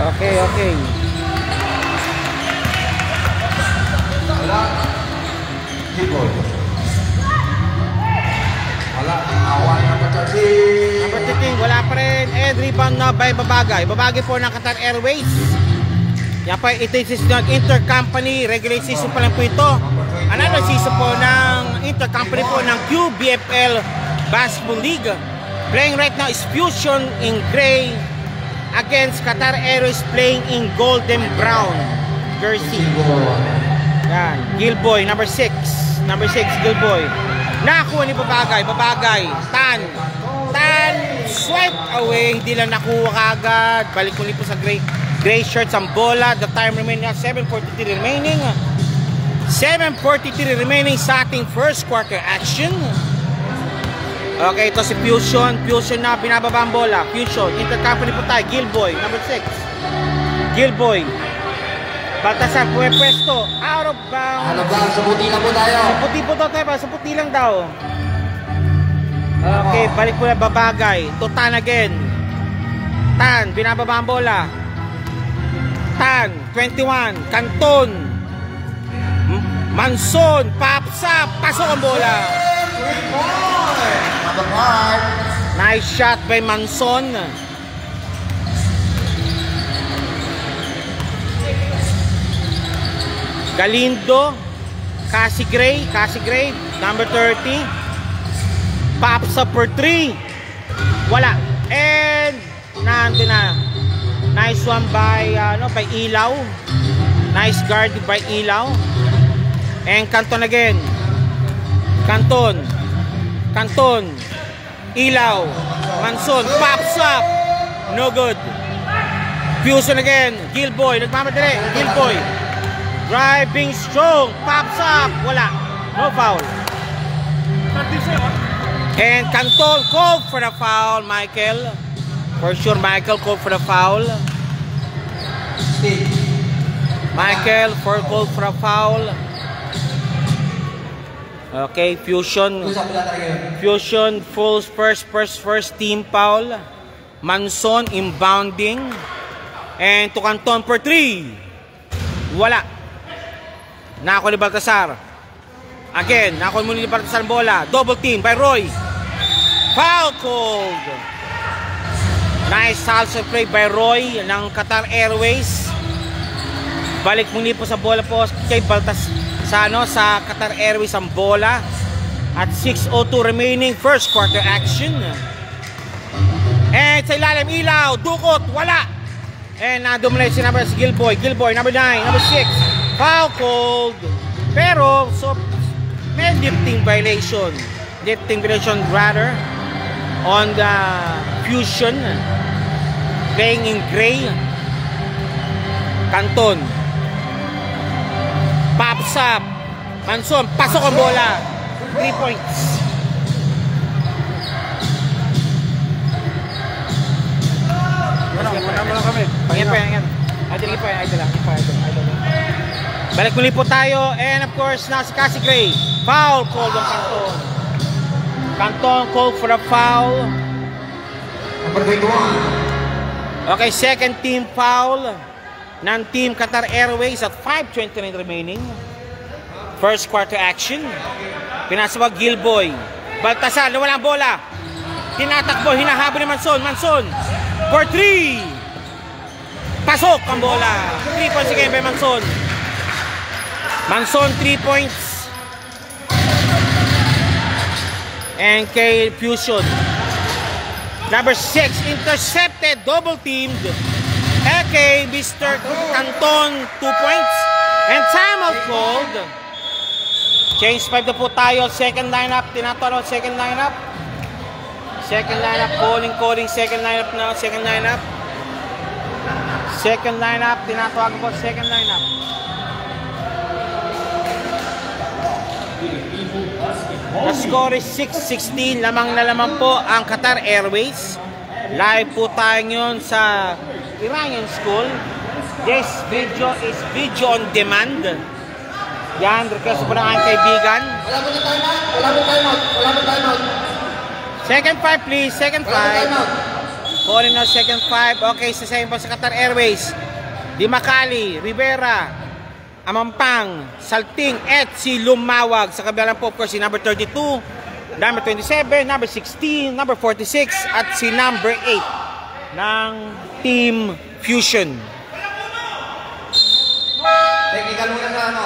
Okay, okay. Wala. Gilboy. Wala. Awan na pagkasing. Number 13, wala pa rin. And rebound na by Babagay. Babagay po ng Qatar Airways. Yan pa, ito yung intercompany. Regular season pa lang po ito. Another season po ng intercompany po ng QBFL Basketball League. Playing right now is Fusion in gray against Qatar Airways playing in golden brown jersey. Yan, Gilboy, number 6. Number 6, Gilboy. Nakuha ni Babagay. Babagay, Tan, swipe away. Hindi lang nakuha kagad. Balik muli po sa gray shirts ang bola. The time remaining, 7:43 remaining. 7:43 remaining sa ating first quarter action. Okay, ito si Fusion. Fusion na, binababa ang bola. Fusion, intercompany po tayo. Gilboy, number 6. Gilboy. Baltasar, pwesto. Out of bounds. Out of bounds. Sa puti lang po tayo. Sa puti po daw tayo. Sa puti lang daw. Okay, balik po na Babagay. To Tan again. Tan, binababa ang bola. Tan, 21. Canton. Manson, papsa. Pasok ang bola. Nice shot by Manson. Galindo, Cassie Gray, number 30. Papsa per 3. Wala. And nandun na. Nice one by by Ilaw. Nice guard by Ilaw. And Canton again. Canton. Ilaw. Manson, pops up. No good. Fusion again. Gilboy, nagmamadali. Gilboy. Driving strong. Pops up. Wala. No foul. And Canton called for the foul, Michael. For sure, Michael called for the foul. Michael called for a foul. Okay, Fusion first team foul. Manson inbounding. And to Canton for 3. Wala. Nako ni Baltasar. Again, nako muli ni Baltasar ang bola. Double team by Roy. Foul called. Nice salsa play by Roy ng Qatar Airways. Balik muli po sa bola po kay Baltasar. Sa Qatar Airways ang bola at 6:02 remaining first quarter action. And sa ilalim Ilaw, dukot, wala. And nadumulay si number Gilboy, number 9, number 6. Foul called. Pero so may lifting violation rather on the Fusion playing in gray. Canton. Pops up. Manson, pasok ang bola. 3 points. Wala kami. Yan. Idol lang. Balik muli po tayo. And of course, na si Cassie Gray. Foul called on Canton. Canton called for a foul. Number 21. Okay, second team foul ng Team Qatar Airways at 5:29 remaining. First quarter action. Pinasawag Gilboy. Baltasar, nawala ang bola. Tinatakbo, hinahabol ni Manson for 3. Pasok ang bola. 3 points again by Manson. 3 points. And kay Fusion. Number 6, intercepted, double teamed. Okay, Mr. Canton, 2 points. And time out called. Change 5 na po tayo. Second lineup, tinatawag second lineup. Second lineup, calling second lineup na. Second lineup, tinatawag po second lineup. The score is 6-16. Lamang na lamang po ang Qatar Airways. Live po tayo ngayon sa Iranian School. This video is video on demand. Yan, request po ng aking kaibigan. Wala mo timeout. Second 5 please, second 5. Falling out second 5. Okay, sa second pa sa Qatar Airways. Di Macali, Rivera, Amampang, Salting, at si Lumawag. Sa kabilang po, of course, si number 32, number 27, number 16, number 46, at si number 8 ng Team Fusion. Technical muna sa ano?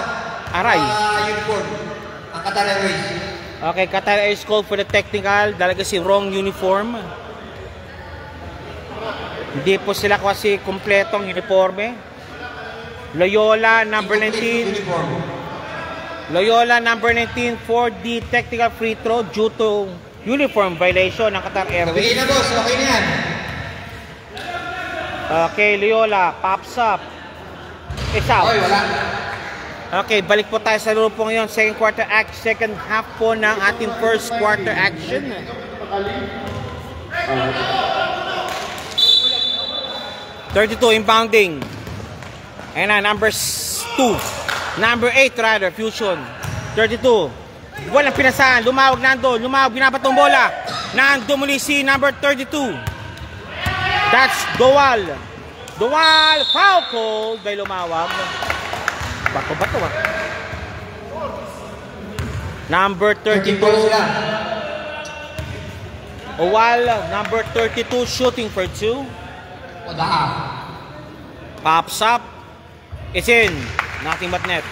Aray. Uniform. Ang Qatar Airways. Okay, Qatar Airways called for the technical. Dalaga si wrong uniform. Hindi po sila kasi kumpletong uniforme. Loyola number 19. Loyola number 19 for the technical free throw due to uniform violation ng Qatar Airways. Okay na boss, okay na yan. Okay, Loyola pops up. It's out. Oy, wala. Okay, balik po tayo sa laro po ngayon. Second quarter act, second half po ng ating first quarter action. (32) inbounding. And number 2. Number 8 rather, Fusion. 32. Walang pinasahan. Lumawag nando. Lumawag, binabatong bola. Nando muli si number 32. That's Dowal. Dowal, foul call by Lumawag. Bato-bato ah. Number 32. Owal, number 32, shooting for 2. Pops up. It's in. Nothing but net.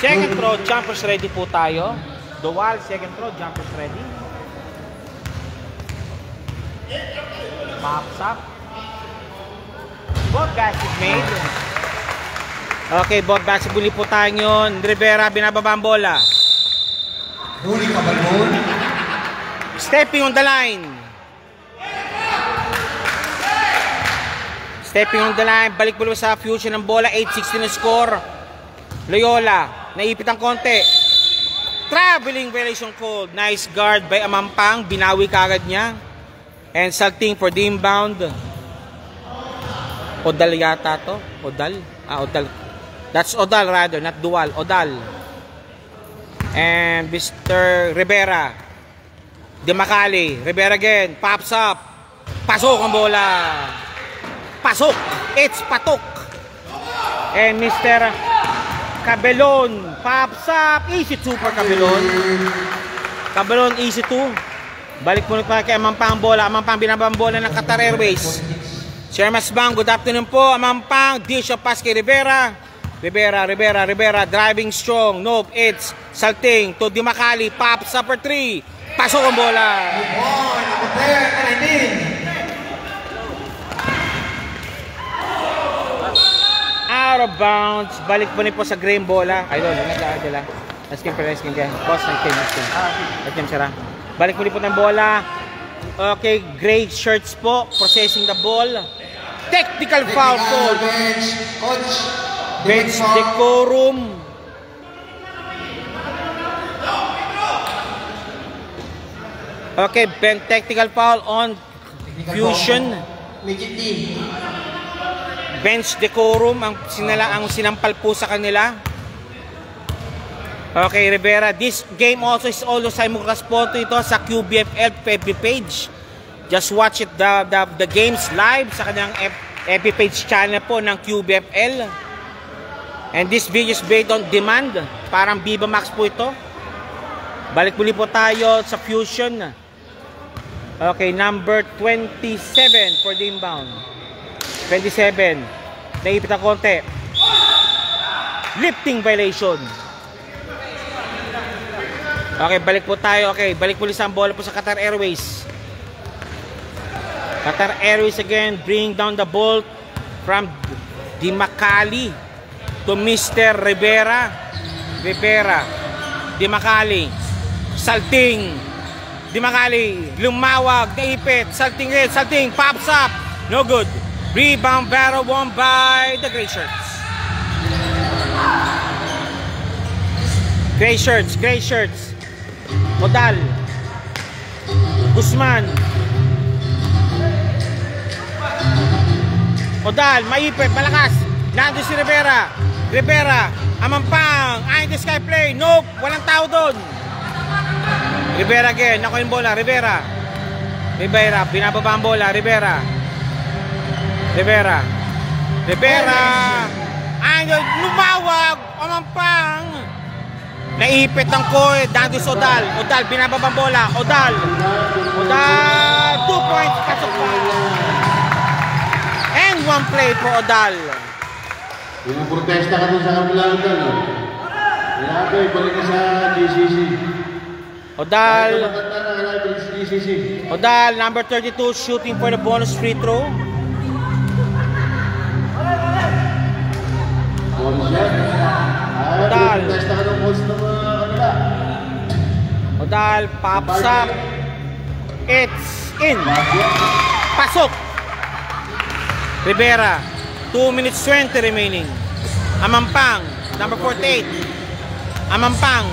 Second throw, jumpers ready po tayo. Dowal, second throw, jumpers ready. Pops up. Both baskets made. Okay, both baskets muli po tayo yun. Rivera, binababa ang bola. Huli ka ba nun? Stepping on the line. Stepping on the line. Balik po sa Fusion ng bola. 8-16 na score. Loyola. Naipit ang konti. Traveling violation called. Nice guard by Amampang. Binawi kagad niya. And Salting for the inbound. Odal yata to. Odal. Odal. That's Odal rather. Not Dual. Odal. And Mr. Rivera. Di Macali. Rivera again. Pops up. Pasok ang bola. Pasok. It's patok. And Mr. Cabelon. Pops up. Easy 2 for Cabelon. Cabelon easy 2. Balik muna pa kay Amampang bola. Amampang binabang bola ng Qatar Airways. Shermas Bang. Good afternoon po. Amampang. Dish of pass kay Rivera. Rivera. Driving strong. Nope. It's Salting to Di Macali. Pops up for 3. Pasok ang bola. Out of bounds. Balik po po sa green bola. Ayun, nagkakadala. Asking per asking dyan. Boss, nagkim sira. Balik po ng bola. Okay, gray shirts po. Processing the ball. Technical foul call. Bench decorum. Okay, technical foul on Fusion. Bench decorum ang sinampal po sa kanila. Okay, Rivera. This game also is simulcast po ito sa QBFL FB page. Just watch it the games live sa kanyang FB page channel po ng QBFL. And this video is based on demand. Parang Viva Max po ito. Balik muli po tayo sa Fusion. Okay, number 27 for the inbound. 27. Naipit ang konti. Lifting violation. Okay, balik po tayo. Okay, balik muli sa bola po sa Qatar Airways. Qatar Airways again, bring down the ball from Di Macali to Mr. Rivera. Di Macali. Salting. Di Macali. Lumawag. Naipit. Salting. Pops up. No good. Rebound battle won by the Gray Shirts. Gray Shirts. Odal. Guzman. Odal. Maipit. Malakas. Nandun si Rivera. Amampang. Eye in the sky play. Nope. Walang tao doon. Rivera again. Naku yung bola. Rivera. Binababa ang bola. Rivera. Rivera. Ayun, lumawag. Umampang. Naipit ang Koy. Dandis Odal. Binababang bola. Odal. 2 points. Pasok pa. And 1 play for Odal. Pinaprotesta ka dun sa kabilang Odal. Kaya ibalik ka sa GCC. Odal, number 32, shooting for the bonus free throw. Odal pops up. It's in. Pasok. Rivera, 2 minutes 20 remaining. Amampang, number 48. Amampang,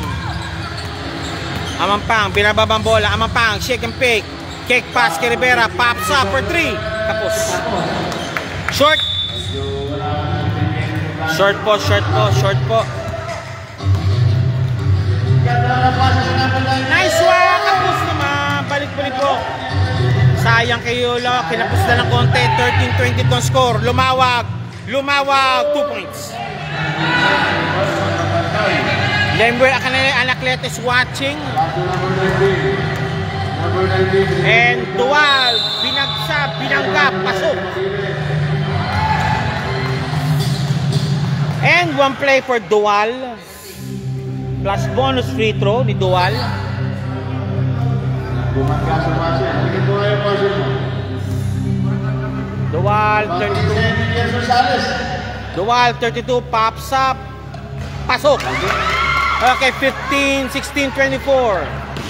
binababang bola. Amampang, shake and pick. Kick pass kay Rivera, pops up for 3. Tapos. Short po. Nice one! Tapos naman. Balik po. Sayang kay Yolo. Kinapos na ng konti. 13-20 ang score. Lumawag. 2 points. Lembuel Anaclet is watching. And Dual, binanggap, pasok. And 1 play for Dual. Plus bonus free throw ni Dual. Dual 32 pops up. Pasok. Okay, 15, 16, 24.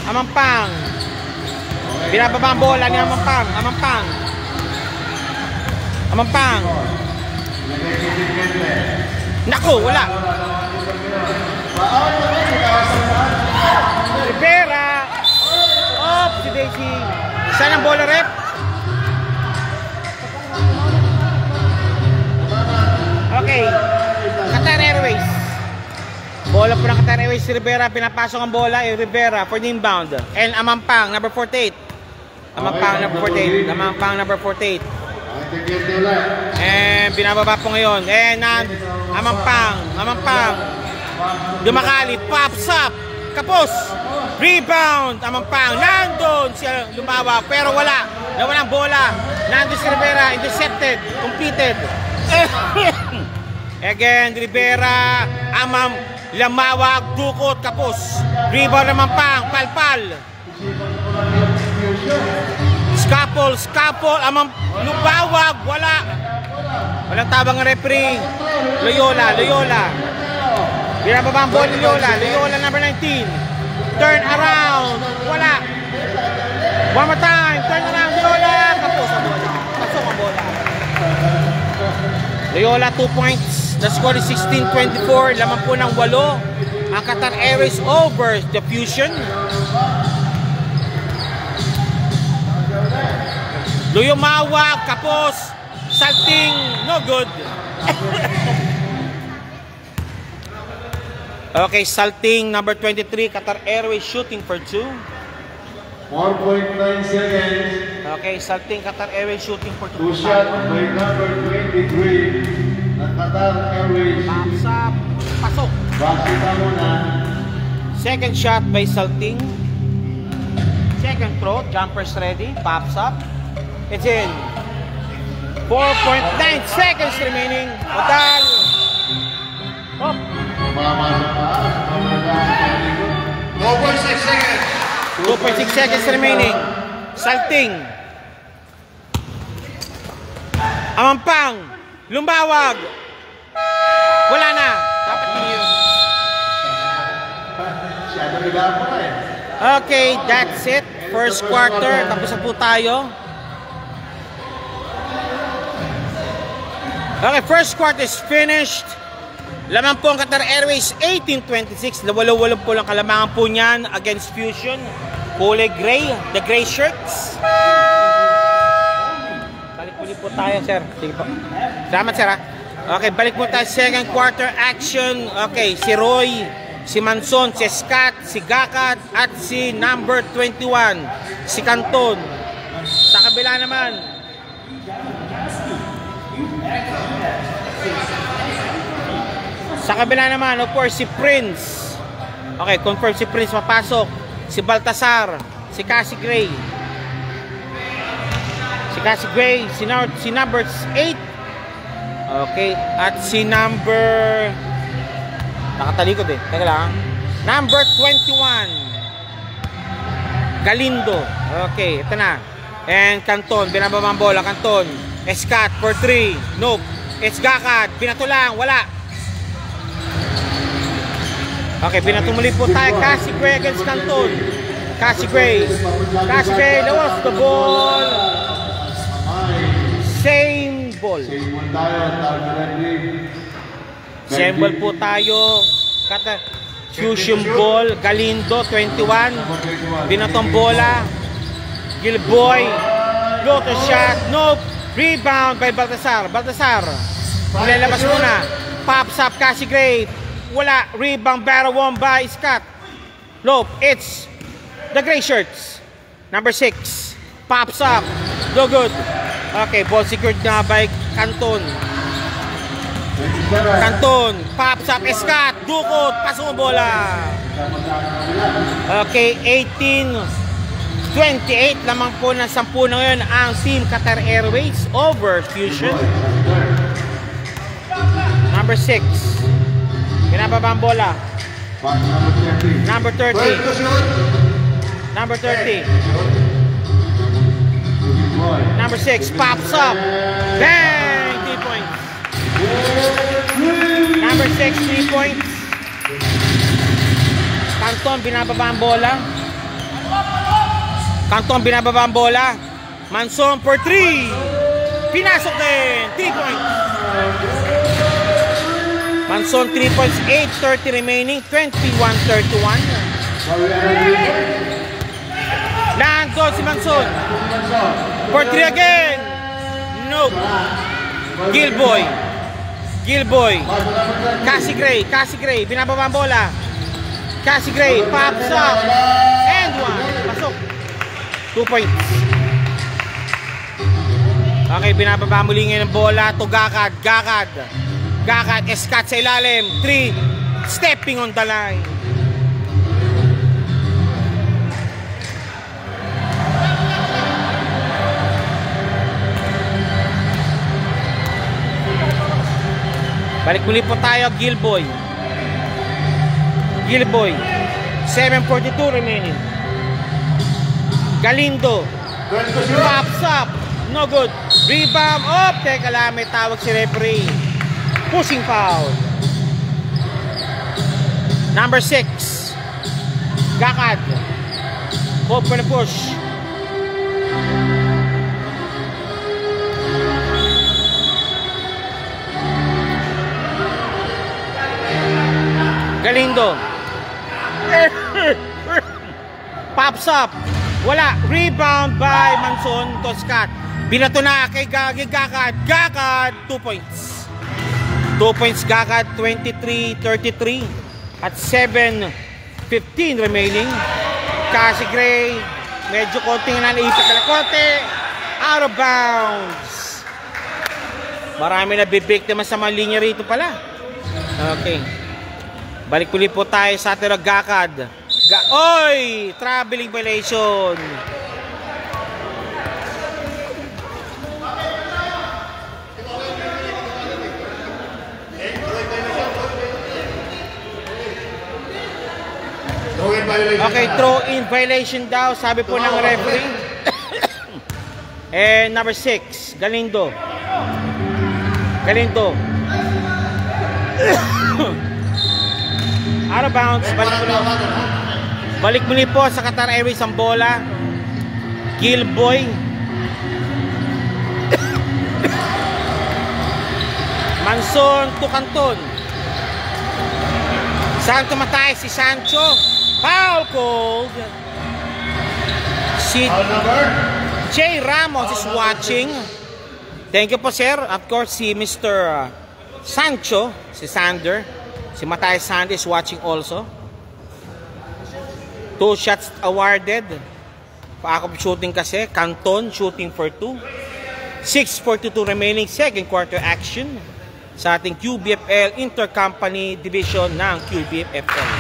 Amampang. Binababa ang bola ni Amampang. Naku, wala. Rivera. Si Daisy. Saan ang bola, rep? Okay. Qatar Airways. Bola po ng Qatar Airways si Rivera. Pinapasok ang bola. Rivera for the inbound. And Amampang, number 48. Amampang, number 48. And binababa po ngayon. And Amampang. Dumakali. Pops up. Kapos. Rebound. Amampang. Nandun siya lumawa. Pero wala. Nawala ang bola. Nandun si Rivera. Intercepted. Completed. Again, Rivera. Lamawag. Dukot. Kapos. Rebound Amampang. Palpal. Scapol. Lubawag. Walang tabang ng referee. Loyola. Binababa ang ball ni Loyola number 19. Turn around. Wala. One more time. Turn around. Loyola. Kapos ang bola. Pasok ang bola. Loyola 2 points. The score is 16-24. Laman po ng 8. Ang Qatar Airways over the Fusion. Luyumawag. Kapos. Salting. No good. Okay, Salting, number 23, Qatar Airways shooting for 2. 4.9 seconds. Okay, Salting, Qatar Airways shooting for 2. 2 shot by number 23 ng Qatar Airways. Pops up, pasok. Bakita muna. Second shot by Salting. Second throw, jumpers ready, pops up. It's in. 4.9 seconds remaining. Odal. Hop. 4.6 seconds. 2.6 seconds remaining. Salting. Amampang. Lumbawag. Wala na. Dapat yun. Okay, that's it. First quarter. Tapos na po tayo. Okay, first quarter is finished. Laman po ang Qatar Airways 18-26. Lawalo-walo po lang kalamangan po niyan against Fusion. Kulay gray, the gray shirts. Balik ulit po tayo, sir. Sige po. Salamat, sir, ha? Okay, balik po tayo second quarter action. Okay, si Roy, si Manson, si Scott, si Gakat, at si number 21, si Canton. Sa kabila naman, Sa kabila naman, of course, si Prince. Okay, confirm si Prince papasok. Si Baltasar, si Cassie Gray. Si Cassie Gray, si number 8. Okay, at si number... Nakatalikod eh. Teka lang. Number 21. Galindo. Okay, ito na. And Canton, binababang bola. Canton. Escat for 3. Nope. It's Gakad. Binato lang. Wala. Okay, binato muli po tayo. Cassie Gray against Canton. Cassie Gray. Cassie Gray lost the ball. Same ball. Same ball po tayo. Fusion ball. Galindo, 21. Binatong bola. Gilboy. Loto shot. Nope. Rebound by Baltasar. Baltasar. Nilalabas muna. Pops up. Cassie Gray. Wala. Rebound. Barrow won by Scott. Nope. It's the gray shirts. Number 6. Pops up. No good. Okay. Ball secured na by Canton. Canton. Pops up. Scott. Dukot. Pasok ang bola. Okay. 18-28 lamang po ng 10 na ngayon ang Team Qatar Airways over Fusion. Number 6. Binababa ang bola. Number 30. Number 30. Number 6. Pops up. Bang! 3 points. Number 6. 3 points. Canton, binababa ang bola. Canton, binababa ang bola. Manson for 3. Pinasok din. 3 points. Manson 3 points. 8:30 remaining. 21-31. Nandun si Manson. For 3 again. Nope. Gilboy. Gilboy. Cassie Gray. Cassie Gray. Binababa ang bola. Cassie Gray. Pops up. And 1. Pasok. 2 points. Okay, binababa muli ngayon ang bola to Gakad. Gakad. Gakad. Escat sa ilalim. 3. Stepping on the line. Balik muli po tayo. Gilboy. Gilboy. 7:42 remaining. Galindo. Pops up. No good. Rebound. Oh, teka lang. May tawag si referee. Pushing foul. Number 6. Gakad. Hope for the push. Galindo. Pops up. Wala. Rebound by Manson to Scott. Binato na kay Gakad. Gakad. 2 points. 2 points Gakad. 23-33. At 7:15 remaining. Cassie Gray. Medyo konting nanaipit na konti. Out of bounds. Marami na bibiktima sa mga linya rito pala. Okay. Balik ulit po tayo sa ating Gakad. Oy! Traveling violation. Okay, throw-in violation daw, sabi po ng referee. And number 6, Galindo. Galindo. Out of bounds. Balik muli po sa Qatar Airways ang bola. Gilboy. Manson to Canton. Saan tumatay si Sancho? Foul called. Si Jay Ramos is watching. Thank you po, sir. Of course, si Mr. Sancho, si Sander. Si Matay Sandy is watching also. 2 shots awarded. Paakop shooting kasi. Canton shooting for 2. 6:42 remaining second quarter action. sa ating QBFL Intercompany Division ng QBFL.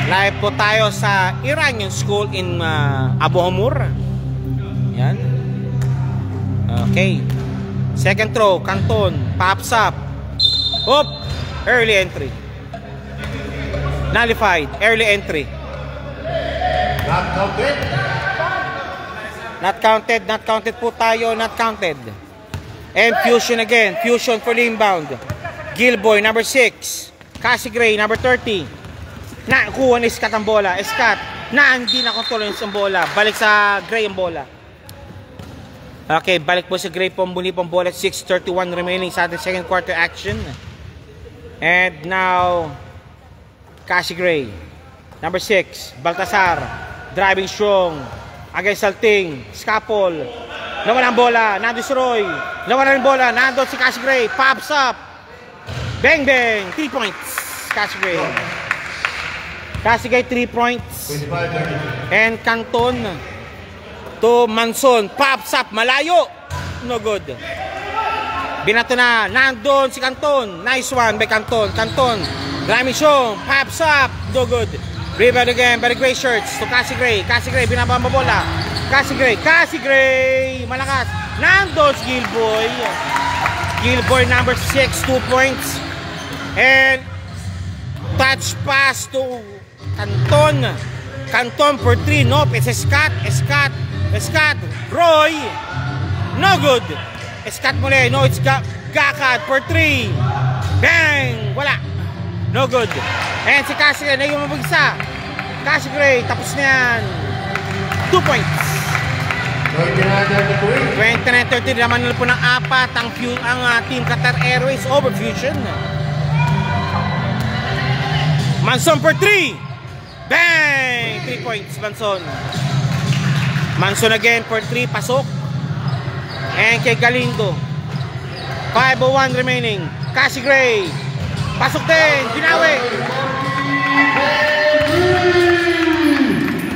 Live po tayo sa Iranian School in Abu Hamur. Yan. Okay. Second throw, Canton, pops up. Hop, early entry. Nullified, early entry. Not counted. Not counted, not counted po tayo, not counted. And Fusion again, Fusion for the inbound. Gilboy, number 6. Cassie Gray, number 30. Nakuha ni Scott ang bola. Scott, na hindi nakontrol yung bola. Balik sa Gray ang bola. Okay, balik po sa Gray po muli pong bola. 6:31 remaining sa ating second quarter action. And now, Cassie Gray, number 6. Baltasar, driving strong. Against Salting, Scapol. Nawala ang bola, nandun si Roy. Nawala rin bola, nandun si Cassie Gray. Pops up. Bang bang, 3 points. Cassie Gray. Cassie Gray 3 points. And Canton to Manson. Pops up, malayo. No good. Binato na, nandun si Canton. Nice one by Canton. Canton, Grammy Show. Pops up, no good. Rebound again by the Gray Shirts to Cassie Gray. Cassie Gray, binaba ang bola. Cassie Gray, Cassie Gray. Malakas. Nandos Gilboy. Gilboy number 6, 2 points. And touch pass to Canton. Canton for 3. Nope, it's a Scott. Scott. Scott. Roy. No good. Scott muli. No, it's Gakad for 3. Bang. Wala. No good. And si Cassie Gray na yung mabagsa. Cassie Gray, tapos na yan. 2 points. 29-30. Naman nila po ng 4 ang Team Qatar Airways over Fusion. Manson for 3. Bang! 3 points, Manson. Manson again for 3. Pasok. And kay Galindo. 5:01 remaining. Cassie Gray. Pasok din, binawi.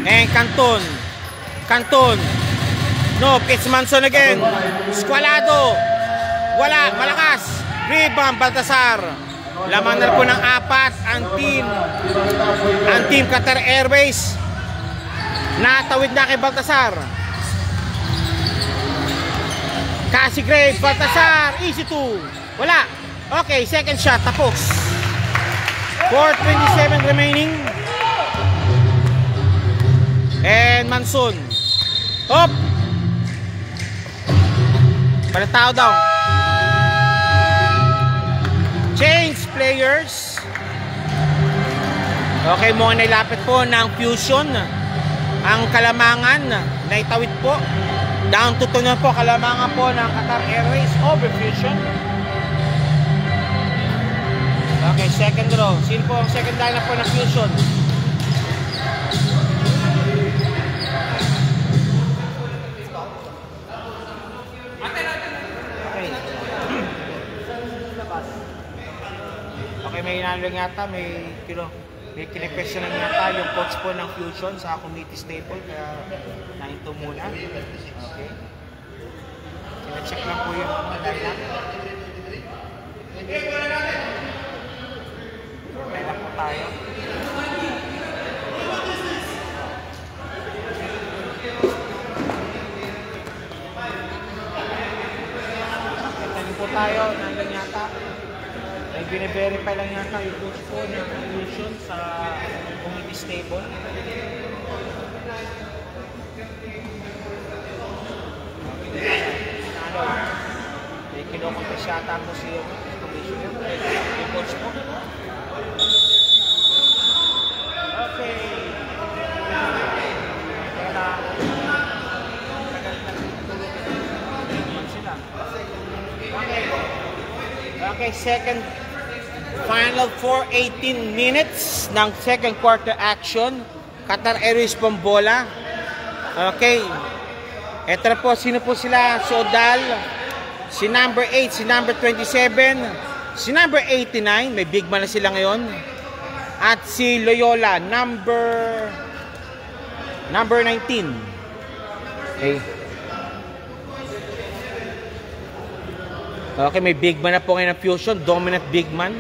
And Canton. Canton. No, it's Manson again. Squalado. Wala, malakas. Rebound, Baltasar. Lamang na po ng 4 ang Team Qatar Airways. Natawid na kay Baltasar. Cassie Gray, Baltasar. Easy 2. Wala. Okay, second shot, tapos. 4:27 remaining. And Manson. Hop! Palatao daw. Change players. Okay, mga nailapit po ng Fusion. Ang Kalamangan, naitawid po. Down to 2 na po, Kalamangan po ng Qatar Airways over Fusion. Okay, second row. Sino po ang second lineup po ng Fusion? Okay. Okay, may inano lang yata. May kinipesyon lang yata yung coach po ng Fusion sa committee staple. Kaya nahinto muna. Okay. Sina-check lang po yung lineup. Kailan po tayo. Kailan po tayo, nandang yata. May bine-verify lang yata yung coach po ng Fusion sa committee stable. May kinukontas yata po si commissioner. Yung coach po. Okay. Okay, second final 4:18 minutes ng second quarter action. Qatar Airways Pambola. Okay. Ito na po, sino po sila? Si Odal, si number 8, si number 27, si number 89, may big man na sila ngayon. At si Loyola, number 19. Okay. Okay, may big man na po ngayon ng Fusion. Dominant big man.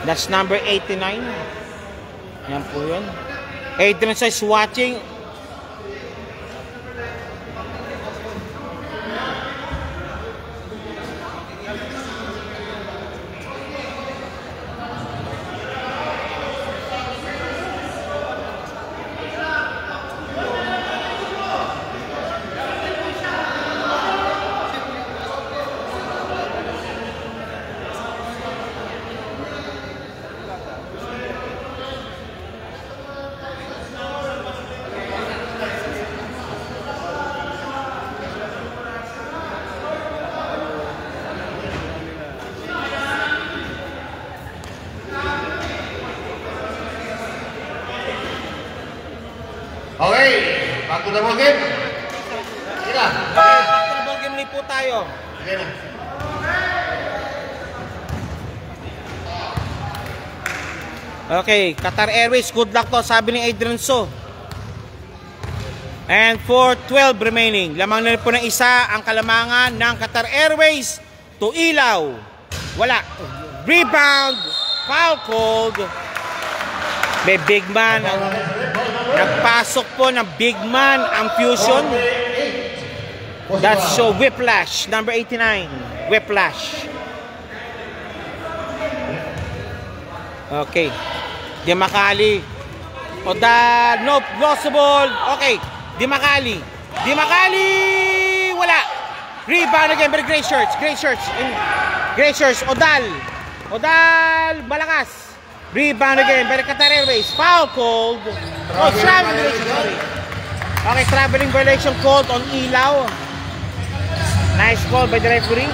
That's number 89. Yan po yun. Adrian is watching. Okay, back to the ball game. Sige na. Basketball game ulit po tayo. Sige na. Okay, Qatar Airways, good luck to, sabi ni Adrian So. And for 12 remaining, lamang na po ng isa ang kalamangan ng Qatar Airways to Ilaw. Wala. Rebound, foul called. May big man. Nagpasok po ng big man ang Fusion. That's so Whiplash, number 89. Whiplash. Okay. Dimakali. Odal. Nope. Lost the ball. Okay. Dimakali. Dimakali. Wala. Rebound again by the Gray Shirts. Gray Shirts. Gray Shirts. Odal. Odal. Malakas. Rebound again by the Qatar Airways. Foul called. Oh, traveling violation. Sorry. Okay, traveling violation called on Ilaw. Nice call by the referee.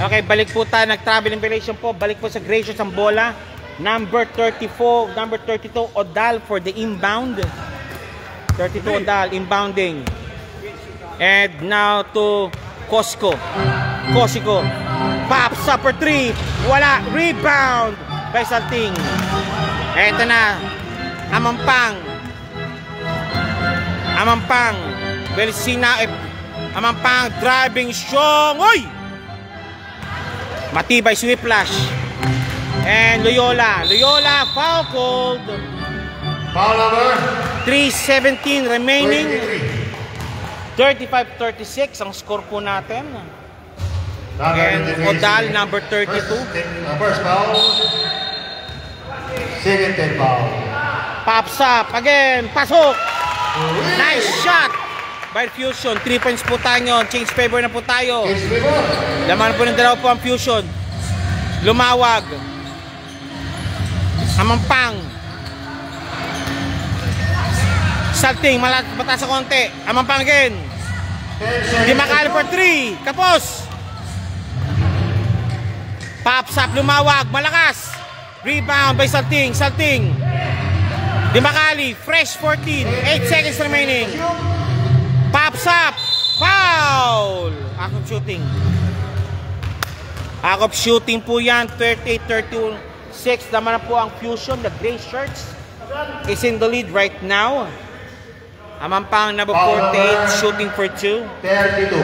Okay, balik po tayo. Nag-traveling violation po. Balik po sa Gracious ang bola. Number 34, number 32, Odal for the inbound. 32 Odal, inbounding. And now to Cosco. Cosico. Pops up for 3. Wala. Rebound by Salting. Eto na. Amampang. Amampang. Belsina. Amampang driving strong. Uy! Matibay si Whiplash. And Loyola. Loyola, foul called. Foul number 3:17 remaining. 23. 35-36 ang score po natin. And Odal, number 32. First foul. Second 10 foul. Pops up again. Pasok. Nice shot by Fusion. 3 points po tayo. Change favor na po tayo. Laman po ng dalawa po ang Fusion. Lumawag. Amampang. Salting. Mataas sa konti. Amampang again. Dimakali for 3. Kapos. Pops up. Lumawag. Malakas. Rebound by Salting. Salting. Dimakali. Fresh 14. 8 seconds remaining. Pops up. Foul. Act of shooting. Act of shooting po yan. 38-36 naman na po ang Fusion. The Gray Shirts is in the lead right now. Amampang number 48 shooting for 2. 32.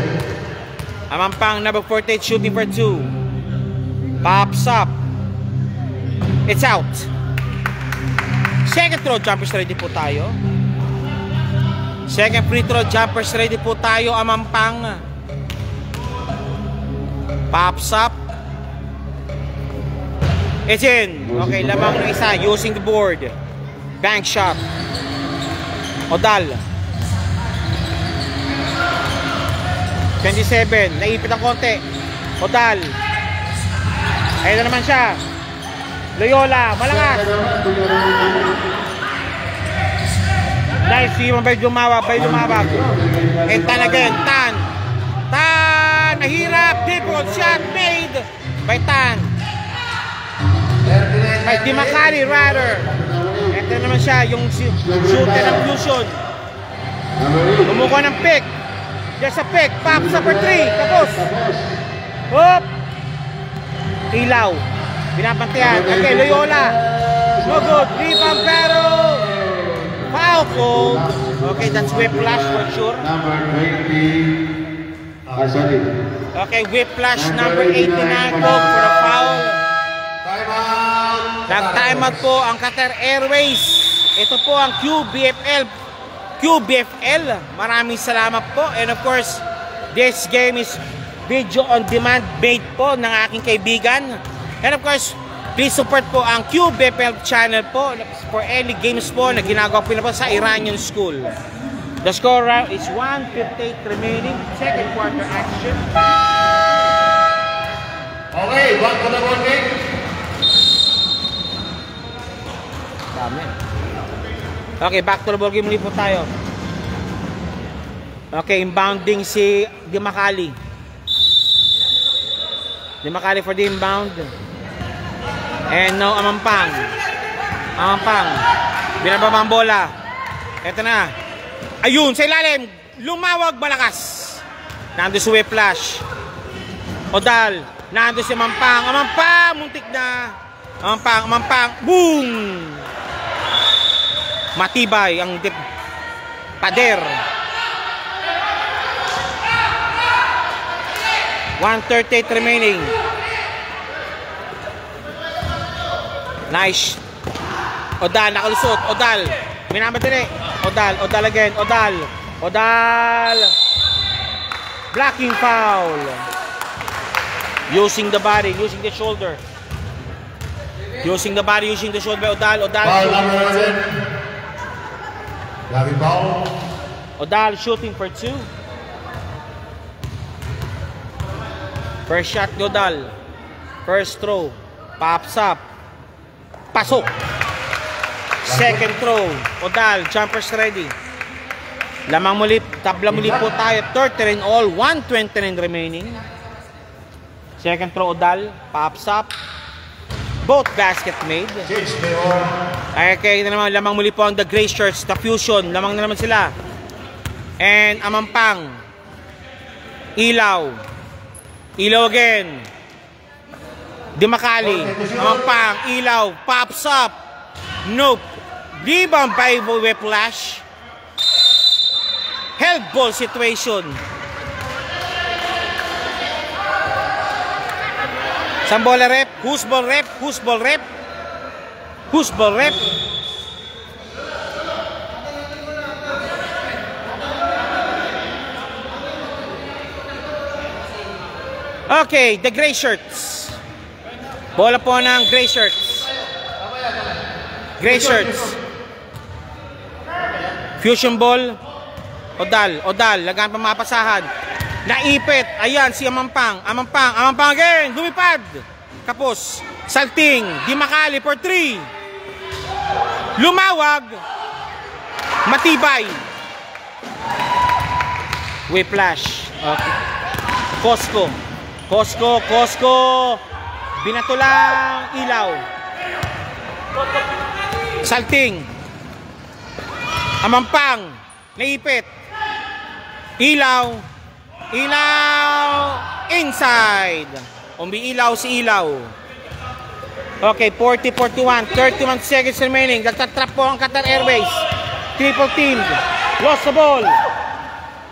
Amampang number 48 shooting for 2. Pops up. It's out. Second throw jumpers ready po tayo. Second free throw jumpers ready po tayo. Amampang. Pops up. It's in. Okay, lamang ng isa using the board. Bank shot. Odal. 27. Naipit ang konti. Odal. Ayun na naman siya. Loyola. Malakas. Nice. Yung by lumawag. And Tan again. Tan. Nahirap. Difficult shot made by Tan. By Dimakali rather. Ito naman siya. Yung shooter ng Fusion. Bumuko ng pick. There's a pick. Pops up for 3. Tapos. Hop. Ilaw. Binapantayan. Okay, Loyola. No good. Rebound pero foul ko. Okay, that's whiplash for sure. Number 20. Sorry. Okay, whiplash number 89 po for a foul. Time out. Nag-time out po ang Qatar Airways. Ito po ang QBFL. Maraming salamat po. And of course, this game is video on demand made po ng aking kaibigan. And of course, please support po ang QBFL channel po for any games po na ginagawa po sa Iranian school. The score is 1:58 remaining. Second quarter action. Okay, back to the ball game. Dami. Okay, back to the ball game muli po tayo. Okay, inbounding si Dimakali. Dimakali for the inbound. And now Amampang. Binababa ang bola. Ito na. Ayun, sa ilalim. Lumawag, malakas. Nandun si whiplash. Odal. Nandun si Amampang. Muntik na. Amampang. Boom! Matibay ang pader. 1:38 remaining. Nice. Odal, nakalusot. Odal. Minamadali. Odal again. Odal. Blocking foul. Using the body, using the shoulder. Using the shoulder. Odal. Foul number 11. Lagi foul. Odal shooting for 2. First shot ni Odal. First throw. Pops up. Pasok. Second throw. Odal. Jumpers ready. Tabla muli po tayo. 30 all. 1:29 remaining. Second throw Odal. Pops up. Both basket made. Okay, naman, lamang muli po ang The Gray Shirts, The Fusion. Lamang na naman sila. And Amampang. Ilaw again. Dimakali. Amampang. Ilaw. Pops up. Nope. Rebound by whiplash. Help ball situation. Saan bola rep? Who's ball rep? Okay, the Gray Shirts. Bola po ng Gray Shirts. Fusion ball. Odal. Lagaan pa mapasahan. Naipit. Ayan, si Amampang again. Lumipad. Kapos. Salting. Dimakali for 3. Lumawag. Matibay. Whiplash. Okay. Cosco. Binatulang ilaw. Salting. Amampang. Naipit. Ilaw. Inside. Umiilaw si Ilaw. Okay, 40-41. 31 seconds remaining. Nagtatrap po ang Qatar Airways. Triple team. Lost the ball.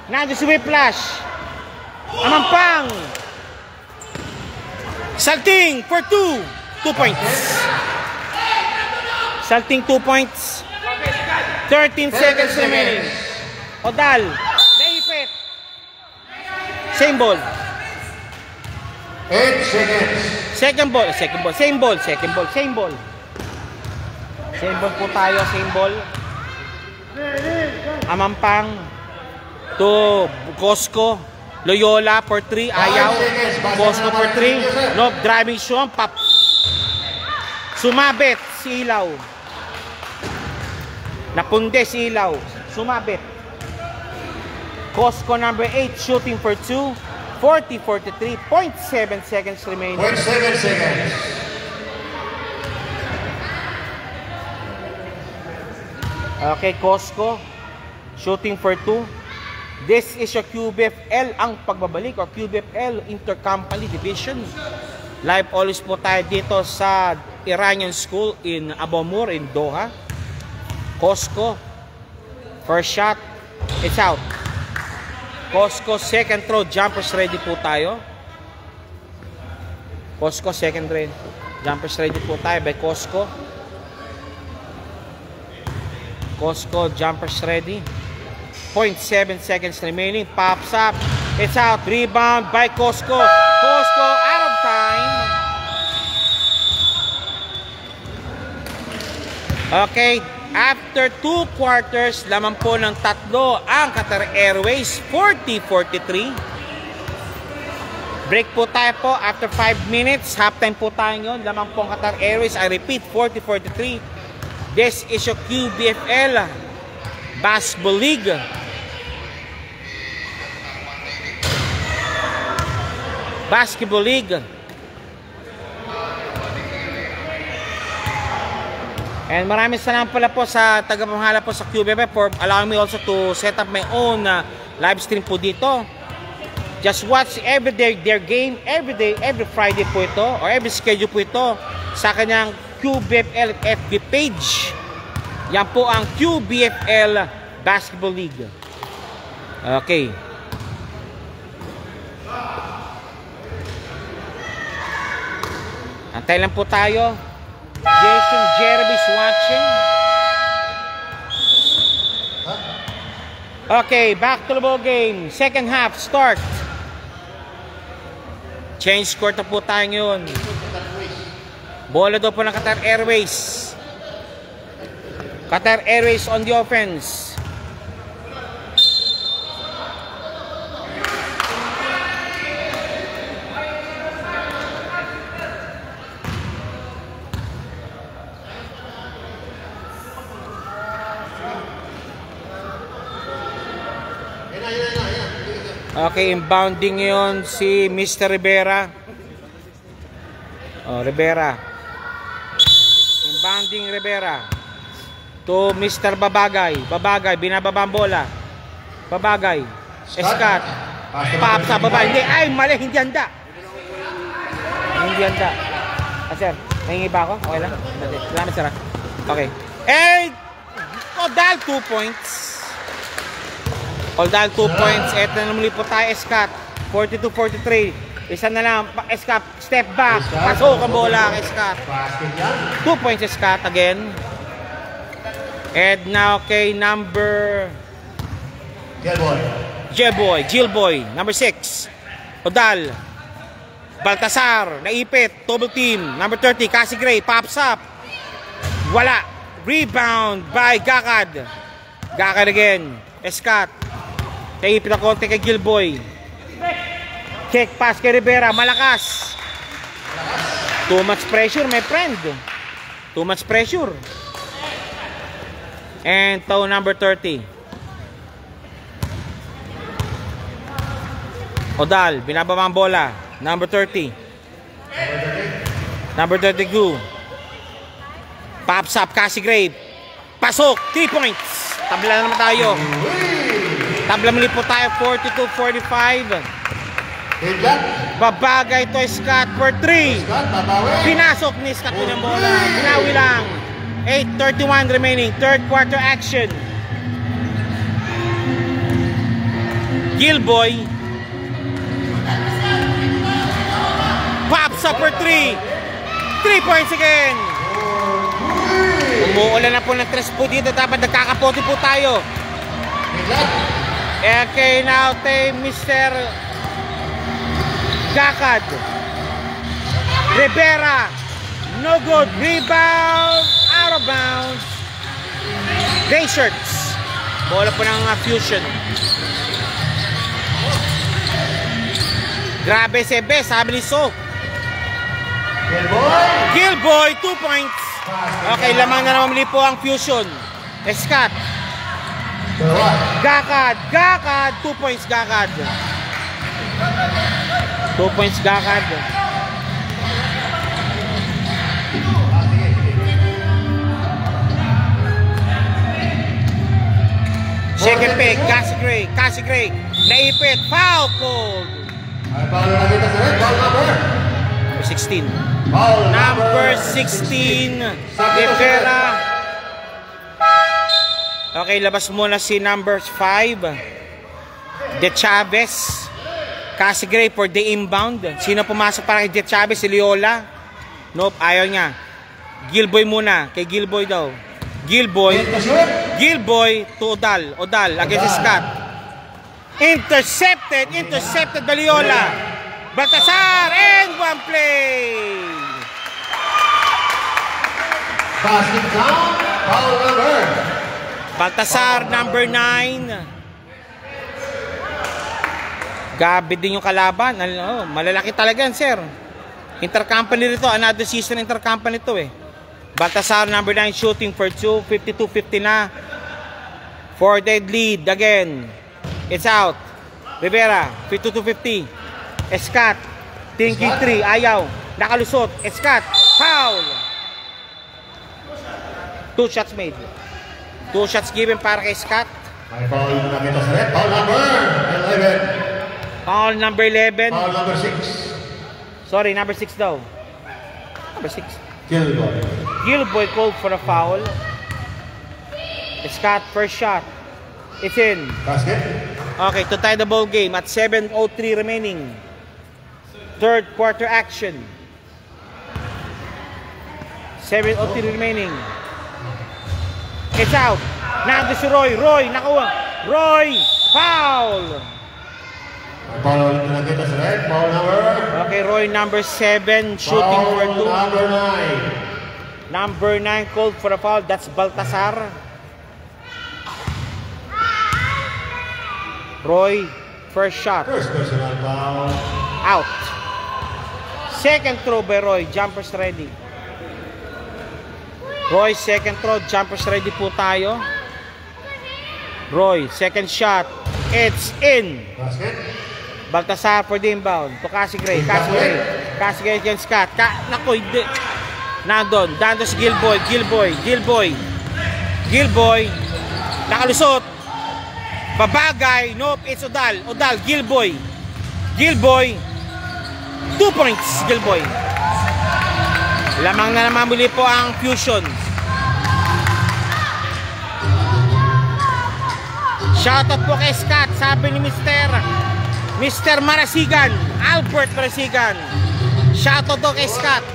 Nandun si Whiplash. Amampang. Salting for 2. 2 points. Salting 2 points. 13 seconds remaining. Odal. Naipit. Same ball. 8 seconds. Same ball. Same ball po tayo. Same ball. Amampang. To Cosco. Loyola for 3. Ayaw. Cosco for 3. No, driving shot. Pop. Sumabit si Ilaw. Napunde si Ilaw. Sumabit. Cosco number 8 shooting for 2. 40-43. 0.7 seconds remaining. 0.7 seconds. Okay, Cosco shooting for 2. This is your QBFL ang pagbabalik or QBFL Intercompany Division. Live always po tayo dito sa Iranian School in Abu Mur in Doha. Cosco. First shot. It's out. Cosco second throw. Jumpers ready po tayo. Cosco second throw. Jumpers ready po tayo by Cosco. Cosco jumpers ready. 0.7 seconds remaining. Pops up. It's out. Rebound by Cosco. Cosco out of time. Okay. After 2 quarters, lamang po ng tatlo ang Qatar Airways. 40-43. Break po tayo po after 5 minutes. Halftime po tayo yun. Lamang po ang Qatar Airways. I repeat, 40-43. This is your QBFL Basketball League. Basketball League. And maraming salamat pala po sa tagapamahala po sa QBFL for allowing me also to set up my own live stream po dito. Just watch every day their game, every day, every Friday po ito, or every schedule po ito sa kanyang QBFL FB page. Yan po ang QBFL Basketball League. Okay. Antay lang po tayo. Jason Jeremy's watching. Okay, back to the ball game. Second half, start. Change score na po tayo ngayon. Bola daw po ng Qatar Airways. Qatar Airways on the offense. Okay, inbounding yon si Mr. Rivera. Oh, Rivera. Inbounding Rivera to Mr. Babagay. Babagay, binababa ang bola. Babagay. Scott. Pop sa baba. Hindi, ay, mali, hindi handa. Hindi handa. Sir, nahingi ba ako? Okay lang? Salamat, sir. Okay. Eh, Odal, 2 points. Odal, 2 points. Eto na muli po tayo, Scott. 42-43. Isa na lang. Scott, step back. Pasok ang bola kay Scott. 2 points, Scott again. And now kay number Gilboy, number 6. Odal. Baltasar, naipit, double team. Number 30, Cassie Gray, pops up. Wala. Rebound by Gakad. Gakad again. Scott. Naipit na konti kay Gilboy. Check pass kay Rivera, malakas. Too much pressure, my friend. Too much pressure. And to number 30. Odal, binababa ang bola. Number 30. Number 32. Pops up, Cassie Gray. Pasok, 3 points. Tabla naman tayo. Tabla muli po tayo, 42-45. Babagay to Scott for 3. Pinasok ni Scott po ng bola. Binawi lang. 8:31 remaining. Third quarter action. Gilboy. Pops up for 3. 3 points again. Umuulan na po ng 3 po dito. Dapat nagkakapote po tayo. Okay, now tay Mr. Gakad. Rivera. No good. Rebound. Out of bounds. Gray shirts. Bola po ng Fusion. Grabe si Bes. Sabi ni So. Gilboy. 2 points. Okay, lamang na naman po ang Fusion. Scott. Gakad. Gakad. 2 points Gakad. 2 points Gakad. Second pick, Cassie Gray. Cassie Gray. Naipit. Foul called. 16. Foul Number 16, Rivera. Okay, labas muna si number 5, De Chavez. Casigray for the inbound. Sino pumasok para kay De Chavez? Si Loyola. Nope, ayaw niya. Gilboy muna. Kay Gilboy daw. Gilboy to Odal. Odal against Scott. Intercepted by Loyola. Baltasar and one play. Passing down. Foul number. Baltasar, number 9. Gabi din yung kalaban. Ano, malalaki talaga yan, sir. Intercompany nito. Another season intercompany nito eh. Baltasar, number 9, shooting for 2. 52-50 na. For dead lead. Again. It's out. Rivera, 52-50. Escat. Thinking 3. Ayaw. Nakalusot. Escat. Foul. 2 shots made. 2 shots given para kay Scott. May foul na kita sa red. Foul number 11. Foul number 11. Foul number 6. Sorry, number 6 daw. Number 6. Gilboy. Gilboy called for a foul. Scott, first shot. It's in. Basket. Okay, to tie the ball game at 7:03 remaining. Third quarter action. 7:03 remaining. It's out. Nando si Roy. Roy, nakuha. Roy, foul. Foul na kita sa red. Foul number. Okay, Roy, number 7, shooting for 2. Number 9. Number 9 called for a foul. That's Baltasar. Roy, first shot. First personal foul. Out. Second throw by Roy. Jumpers ready. Roy, second throw. Jumpers ready po tayo. Roy, second shot. It's in. Basket. Baltasar for the inbound. To Casigray. Casigray against Scott. Naku, hindi. Nandun. Nandun si Gilboy. Gilboy. Nakalusot. Babagay. Nope, it's Odal. Gilboy. 2 points, Gilboy. Lamang na naman muli po ang Fusion. Shoutout po kay Scott. Sabi ni Mr. Marasigan, Albert Marasigan. Shoutout po kay Scott.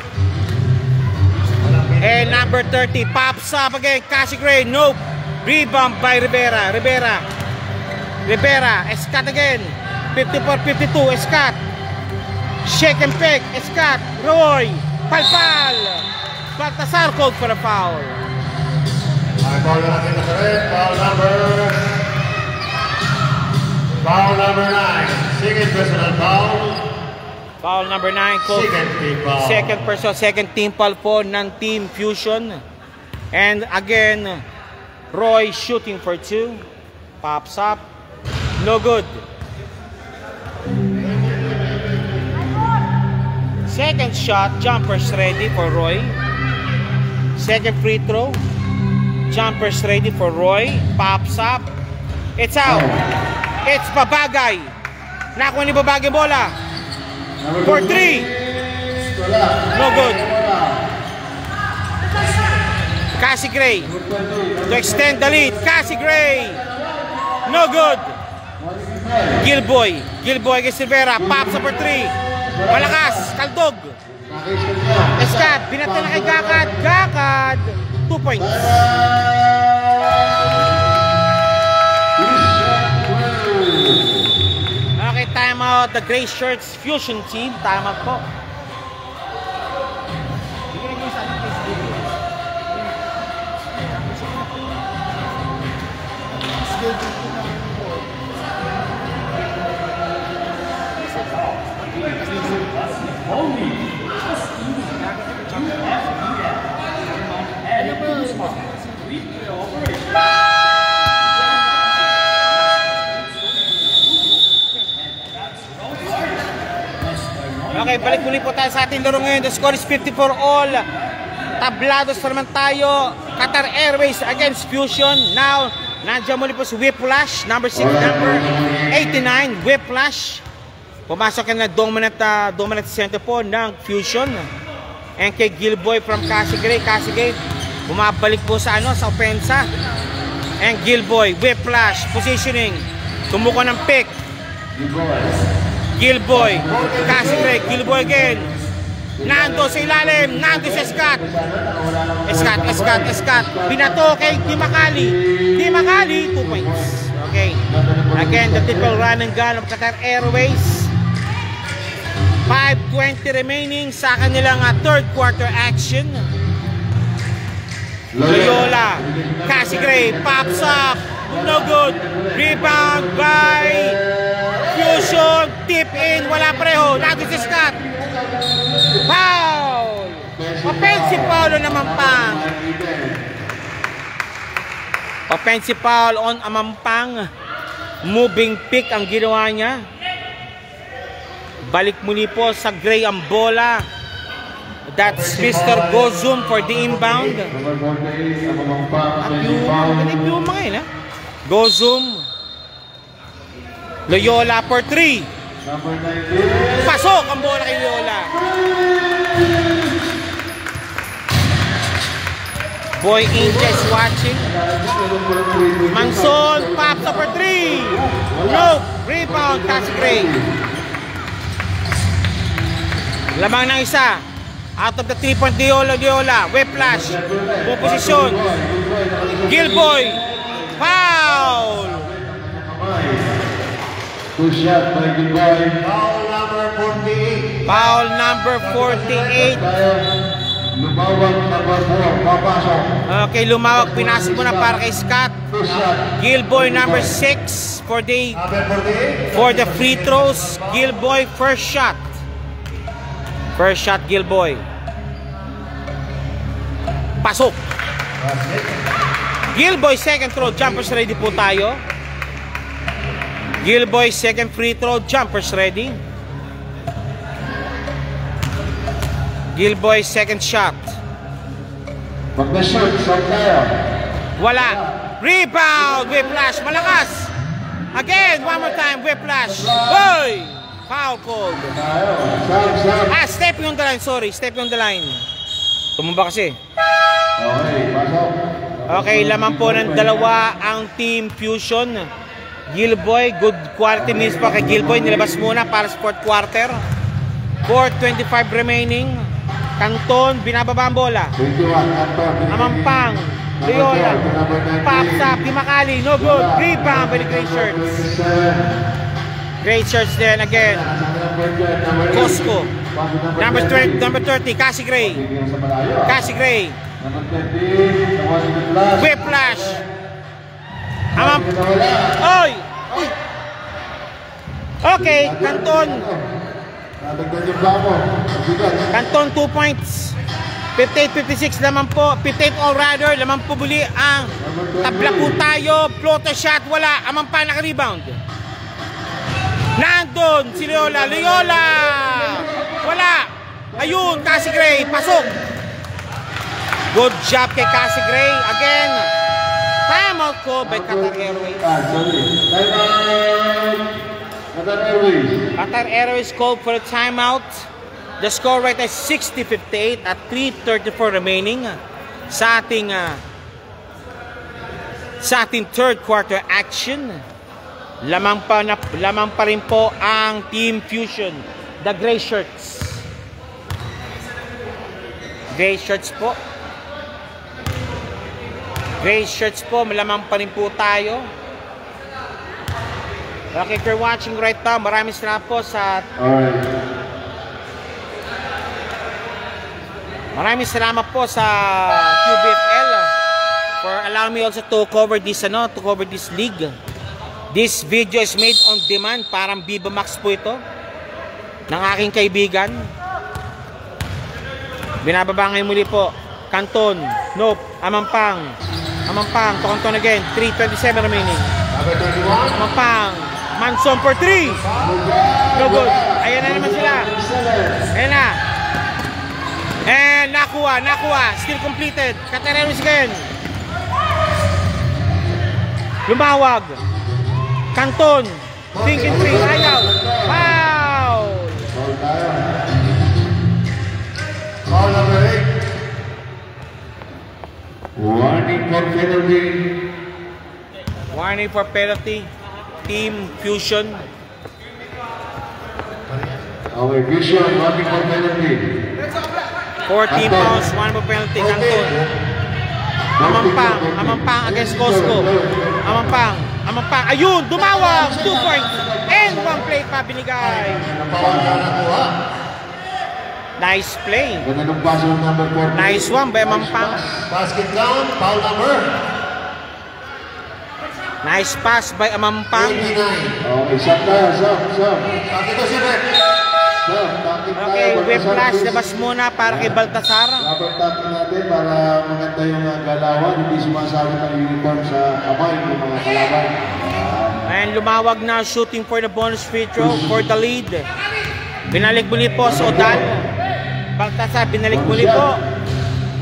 And number 30, pops up again, Casigray. Nope. Rebound by Rivera. Scott again. 54-52, Scott. Shake and peg, Scott. Roy. Palpal. Baltasar called for a foul. May foul na kita sa red. Foul number 9. Second personal foul. Foul number 9 called. Second team foul po ng Team Fusion. And again, Roy shooting for 2. Pops up. No good. Second shot, jumpers ready for Roy. Second free throw, jumpers ready for Roy. Pops up. It's out. It's Babagay. Nakuha ni Babagay bola. For 3. No good. Casigray to extend the lead. Casigray. No good. Gilboy against Rivera. Pops up for 3. Malakas. Kaldog. Escat. Binata na kay Gakad. 2 points. Okay, time out. The Gray Shirts Fusion team. Time out po. Okay, balik muli po tayo sa ating laro ngayon. The score is 54 all. Tablados pa naman tayo. Qatar Airways against Fusion. Now, nandiyan muli po si Whiplash. Number 6, number 89. Whiplash. Pumasok ka na dominant center po ng Fusion. And kay Gilboy from Casigray. Casigray, bumabalik po sa sa opensa. And Gilboy, whiplash, positioning. Tumuko ng pick. Gilboy, Casigray, Gilboy again. Nando sa ilalim, Nando sa Scott. Scott. Binato kay Timakali. Timakali, 2 points. Okay. Again, the triple run and gun of Qatar Airways. 5:20 remaining sa kanilang third quarter action. Loyola, Casigray, pops up. No good. Rebound by Fusion. Tip in, wala pareho. Nando sa Scott. Foul! Offensive foul on Amampang. Offensive foul on Amampang. Moving pick ang ginawa niya. Balik muli po sa Gray ang bola. That's Mr. Gozum for the inbound. Gozum. Loyola for 3. Pasok ang bola kay Loyola. Boy Inches watching. Manson pops up for 3. No. Rebound, Casigray. Lamang ng isa. Out of the 3-point Loyola. Whiplash. Buong posisyon. Gilboy. Foul. Two shot by Gilboy. Foul number 48. Foul number 48. Lumawag number 4. Papasok. Okay, lumawag. Pinasok mo na para kay Scott. Two shot. Gilboy number 6 for the free throws. Gilboy first shot. First shot Gilboy. Pasok. Gilboy second throw. Jumpers ready po tayo. Gilboy second free throw. Jumpers ready. Gilboy second shot. Pag-shoot, shot tayo. Wala. Rebound. Whiplash. Malakas. Again. One more time. Whiplash. Boy. Foul called. Stepping on the line. Sorry. Stepping on the line. Tumumba kasi. Okay, pasok. Okay. Laman po ng dalawa ang Team Fusion. Gilboy. Good quality minutes pa kay Gilboy. Nilabas muna para sa fourth quarter. 4:25 remaining. Canton, binababa ang bola. 21, Canton. Amampang, Loyola, pops up, Timakali, no good. Rebound by the Gray Shirts. Gray Shirts then again. Costco. Number 30, Casigray. Casigray. Whiplash. Oy! Okay, Canton. Canton 2 points. 58-56 naman po. 58 all rider. Naman po muli ang tabla po tayo. Floater shot. Wala. Amang pa naka-rebound. Nandun si Loyola. Loyola! Wala. Ayun. Casigray. Pasok. Good job kay Casigray. Again. Timeout ko by Qatar Airways. Qatar Airways called for a timeout. The score right is 60-58 at 3:34 remaining sa ating third quarter action. Lamang pa rin po ang Team Fusion, the Gray Shirts. Gray Shirts po. Gray Shirts po, lamang pa rin po tayo. Okay, if you're watching right now, maraming salamat po sa... Maraming salamat po sa QBFL for allowing me also to cover this league. This video is made on demand, parang Viva Max po ito ng aking kaibigan. Binababa ngayon muli po. Canton, nope. Amampang, to Canton again. 3:27 remaining. Amampang, Manson for 3. No good. Ayan na naman sila. Ayan na. And nakuha. Still completed. Qatar Airways again. Lumawag. Canton. Thinking 3. Ayaw. Wow! Foul number 8. Warning for penalty. Warning for penalty. Team Fusion. Okay, Vision, warning for penalty. 14 fouls, 1 for penalty. Canton. Amampang against Costco. Amampang. Ayun, dumawag. 2 points. And 1 play pa binigay. Foul na nakuha. Nice play. Ganda ng pass ng number 4. Nice one by Amampang. Basket count, foul number Nice pass by Amampang. 29. Okay, stop tayo, stop. Bakit ito si Rep? Stop, takip tayo. Okay, whip Baltasar, flash. please. Labas muna para kay Baltasar. Rubber tapping natin para maganda yung galawan. Hindi sumasabit ang uniform sa kamay ng mga kalaban. And lumawag na shooting for the bonus free throw for the lead. Binalik muli po sa Odal. Baltasar, binalik muli po.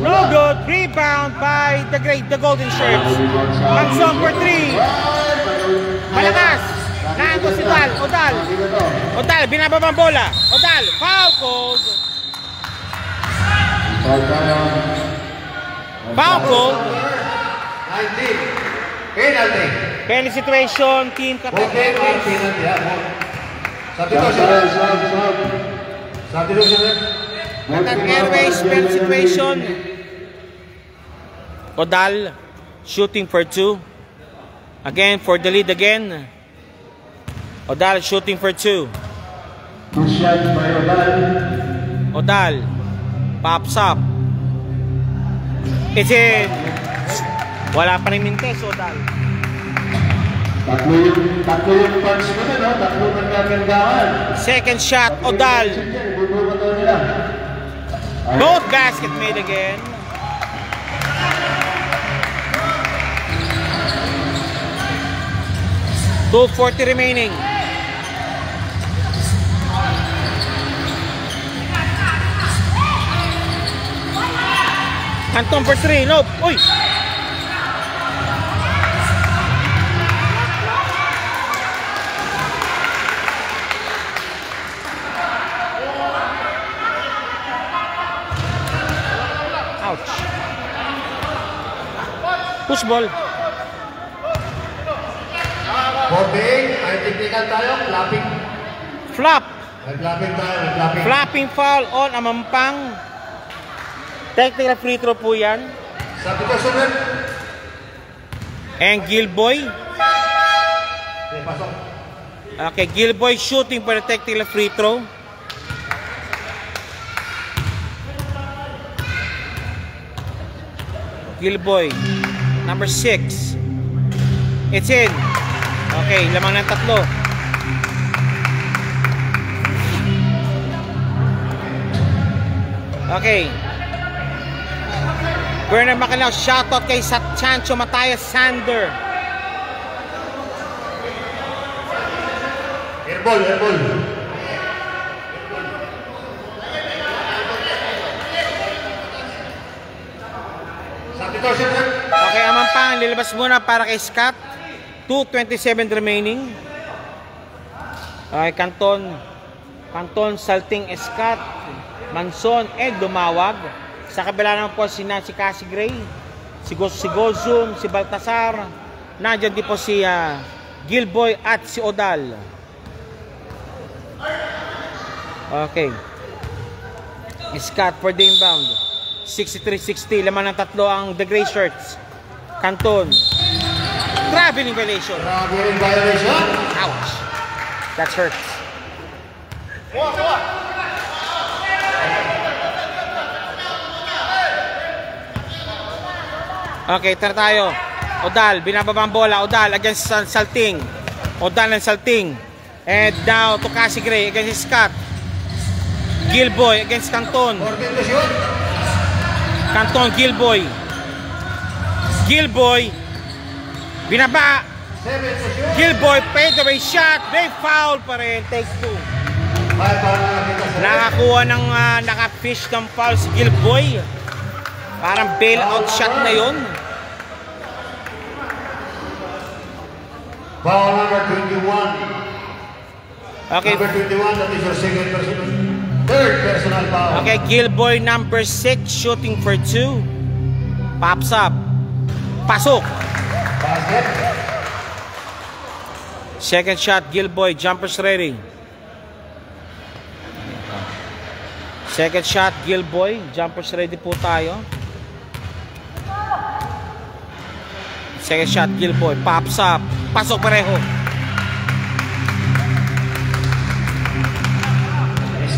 No good. Rebound by the Golden Shirts. Manson for 3. Malakas. Naanto si Odal. Odal, binababa ang bola. Odal, foul called. Foul called. 19. Penalty. Penalty situation, team Qatar Okay, Airways. penalty. Sabi Stop ko si tayo, Rep. stop. Sabi ko si Rep. Qatar Airways, penalty situation. Odal, shooting for 2. Again, for the lead again. Odal, shooting for 2. Push shot by Odal. Odal, pops up. It's in. Wala pa rin mintes, Odal. Tatlo yung punch mo na, no? Tatlo nagkakandahan. Second shot, Odal. Ibubuka daw nila. Both basket made again. .240 remaining. Canton for 3. Nope. Uy! Ouch. Push ball. 48. May technical tayo. Clapping. Flop. May clapping tayo. May clapping. Flapping foul on Amampang. Technical free throw po yan. Sabi ko si Rep. And Gilboy. Okay, pasok. Okay, Gilboy shooting for the technical free throw. Gilboy, number 6. It's in. Okay, lamang ng 3. Okay. Bernard Macanao, shoutout kay Chancho Matias Sander. Airball. Sabi ko si Rep. Okay, Amampang, lilabas muna para kay Scott. 2:27 remaining. Okay, Canton, Salting, Scott, Manson, and dumawag. Sa kabila naman po si Cassie Gray, si Gozum, si Baltasar. Nandiyan din po si Gilboy at si Odal. Okay. Scott for the inbound. 63-60. Laman ng 3 ang The Gray Shirts. Canton. Traveling violation. Traveling violation. Ouch. That hurts. Okay, tara tayo. Odal, binababa ang bola. Odal against Salting. Odal and Salting. And now to Cassie Gray against Scott. Gilboy against Canton. 14 to shoot. Canton, Gilboy. Binaba. 7 to shoot. Gilboy, fade away shot. They foul pa rin. Take 2. 5 para nakita sa Rep. Nakakuha ng naka-fish ng foul si Gilboy. Parang bailout shot na yun. Foul number 21. Okay, Number 21, that is your second person. Third personal foul. Okay, Gilboy number 6 shooting for 2. Pops up. Pasok. Basket. Second shot, Gilboy. Jumpers ready. Second shot, Gilboy. Jumpers ready po tayo. Second shot, Gilboy. Pops up. Pasok pareho.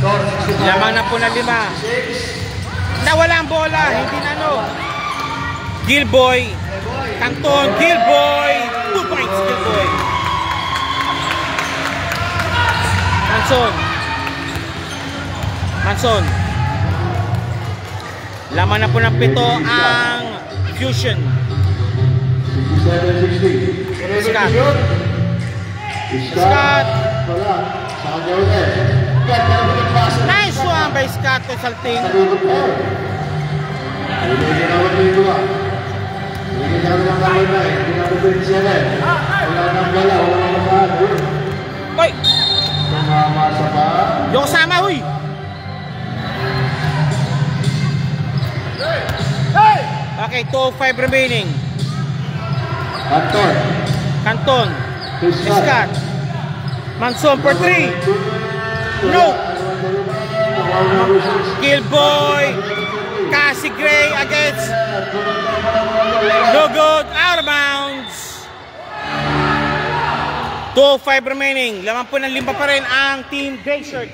Score 65. Lamang na po na 5. Nawala ang bola. Hindi na no. Gilboy. Canton. Gilboy. 2 points, Gilboy. Manson. Laman na po ng 7 ang Fusion. 67-60. Scott. Scott. Wala. Sa kanya ulit. Nice one by Scott to salting. Salutot po. Hindi ginawat mo yung dua. Hindi ginawat ng kamay na eh. Hindi na pwede siya na eh. Wala nang gala. Wala nang masahan. Hoy! Tumamasa pa. Yung kasama, huy! Okay, 2:05 remaining. Canton. Scott. Manson for 3. No. Gilboy. Cassie Gray against. No good. Out of bounds. 2:05 remaining. Laman po ng 5 pa rin ang team Gray Shirt.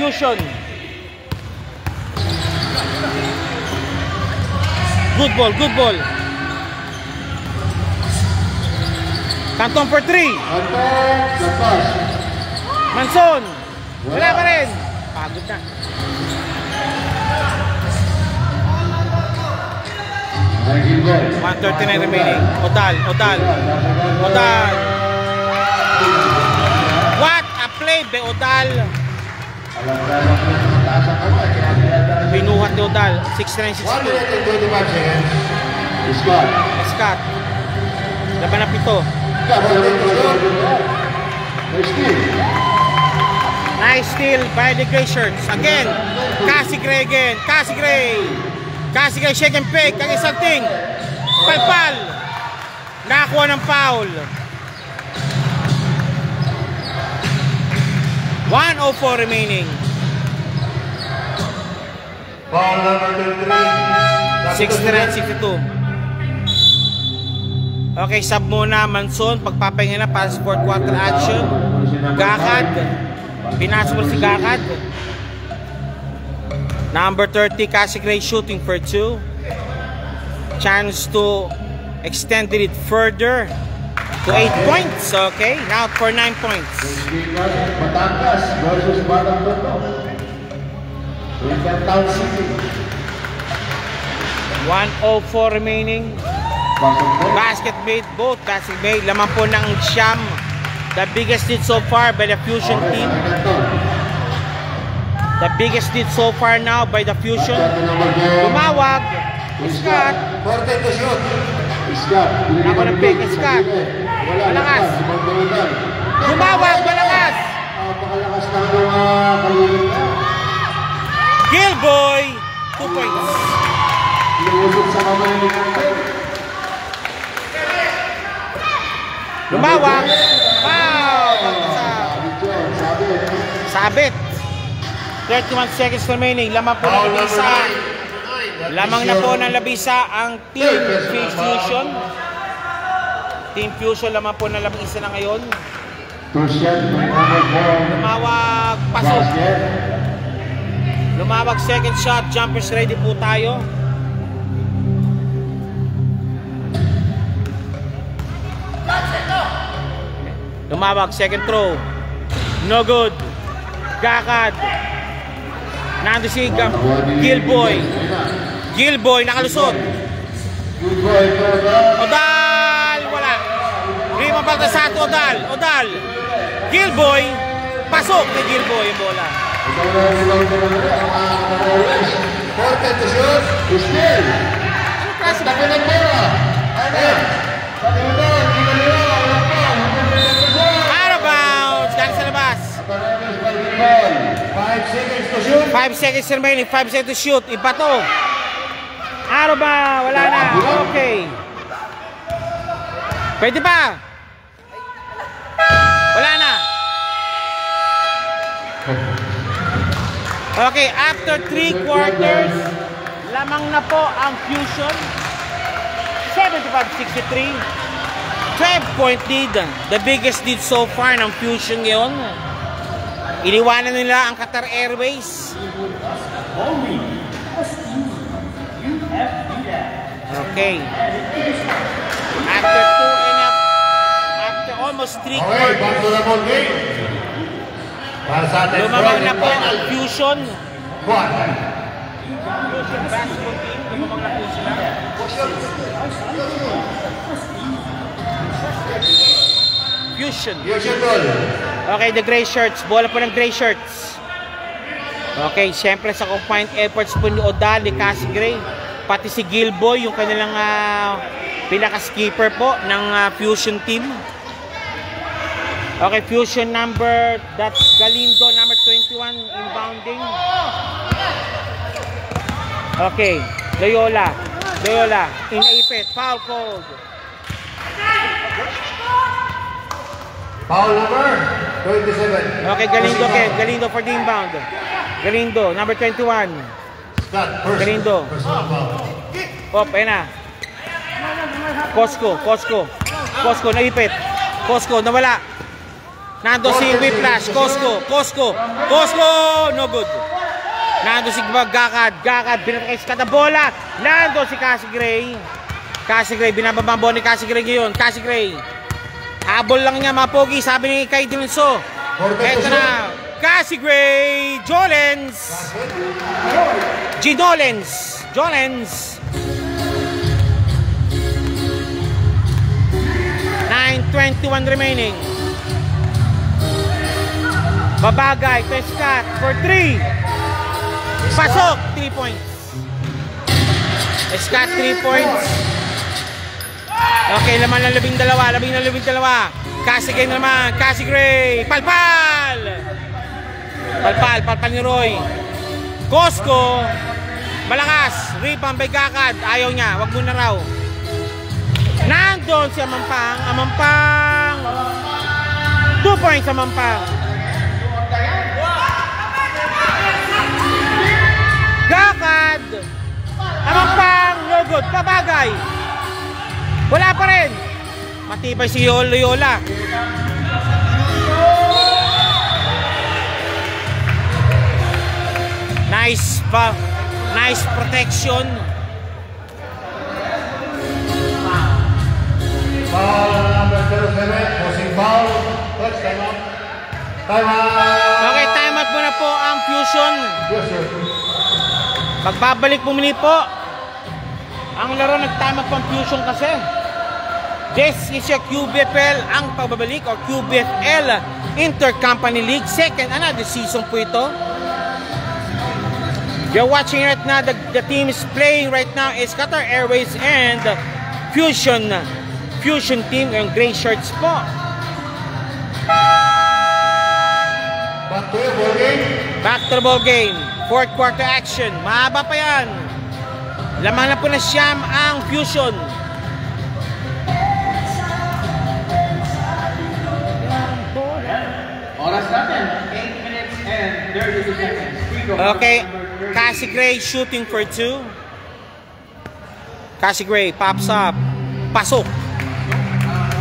Fusion. Good ball. Canton for 3. Manson. Wala pa rin. Pagod na. Gilboy. 1:39 remaining. Odal. What a play by Odal. Pinuhat ni Odal. 6-9-6-2. 1 minute and 25 seconds. Scott. Laban na 7. Nice steal by the Gray Shirts. Again. Cassie Gray again. Cassie Gray shake and fake. Ang isang ting. Palpal. Nakakuha ng foul. 1:04 remaining. Foul number 33. 69-62. Okay, sub muna Manson. Pagpapahinga na para sa 4th quarter action. Gakad. Pinasok mo si Gakad. Number 30, Cassie Gray shooting for 2. Chance to extend it further to 8 points. Okay, now for 9 points. Batangas versus Batang Tondo. Town City. 1:04 remaining. Basket made, both basket made. Laman po ng siyam. The biggest lead so far by the Fusion team. The biggest lead so far now by the Fusion. Lumawag. Scott. 40 to shoot. Scott. Ako ng pick, Scott. Malakas. Lumawag, malakas. Napakalakas na mga kalilit na. Gilboy. 2 points. Inuusot sa kamay ni Canton. Lumawag. Wow. Sabit. 31 seconds remaining. Lamang po ng labisa. Lamang na po ng labisa ang Team Fusion. Team Fusion lamang po ng labisa na ngayon. Lumawag. Pasok. Lumawag second shot. Jumpers ready po tayo. Lumawag second throw. No good. Gakad. Nando si Gilboy nakalusot. Odal wala. Rima balta sa ato Odal. Gilboy pasok ni Gilboy yung bola. 40 to shoot. Still. Tapi ng bola. Out of bounds. Dahil sa labas. 5 seconds shoot. 5 seconds remaining, 5 seconds to shoot. Iba to. Araw ba? Wala na. Okay. Pwede pa. Wala na. Okay, after 3 quarters, lamang na po ang Fusion. 75-63. 12-point lead. The biggest lead so far ng Fusion ngayon. Iniwanan nila ang Qatar Airways. Okay. After almost 3 Okay, quarters, back to the ball game. Para sa ating lumamang na po ang Fusion. Juan. Fusion basketball team, lumamang na po sila. Fusion. Fusion ball. Okay, the gray shirts. Bola po ng gray shirts. Okay, siyempre sa combined efforts po ni Odal, ni Cassie Gray, pati si Gilboy, yung kanilang pinaka-skipper po ng Fusion team. Okay, Fusion number, that's Galindo, number 21, inbounding. Okay, Loyola, inaipit, foul called. Foul number 27. Okay, Galindo for the inbound. Galindo, number 21. Scott, first. Galindo. Personal foul. Pop, ayun na. Cosco, naipit. Cosco, nawala. Nando si Whiplash, Cosco, no good. Nando si Gakad, binatay si Kada bola. Nando si Cassie Gray, binababa ang bola ni Cassie Gray ngayon. Cassie Gray, habol lang niya mga pogi, sabi ni Kay Dinunso. Eto na, Cassie Gray, Jolens. 9:21 remaining. Babagay to Scott for 3. Pasok, 3 points. Scott 3 points. Okay, laman ng 12. Cassie Gray naman, Cassie Gray. Palpal ni Roy. Cosco, malakas. Rebound by Gakad. Ayaw niya, wag muna raw. Nandun si Amampang. 2 points Amampang. Gakad. Amampang, no good. Babagay. Wala pa rin. Matibay si Loyola. Nice protection. Foul number 07. Forcing foul. Touch, time out. Time out. Okay, time out muna po ang Fusion. Yes, sir. Magbabalik po muli po. Ang laro nag-time out po ang Fusion kasi. This is your QBFL, ang pagbabalik o QBFL Intercompany League. Second, another season po ito. You're watching right now, the team is playing right now is Qatar Airways and Fusion team, yung gray shirts po. Back to the ball game. Back to the ball game. Fourth quarter action. Mahaba pa yan. Laman na po na siyam ang Fusion. Oras natin, 8 minutes and 32 seconds. Okay, Cassie Gray shooting for 2. Cassie Gray pops up. Pasok.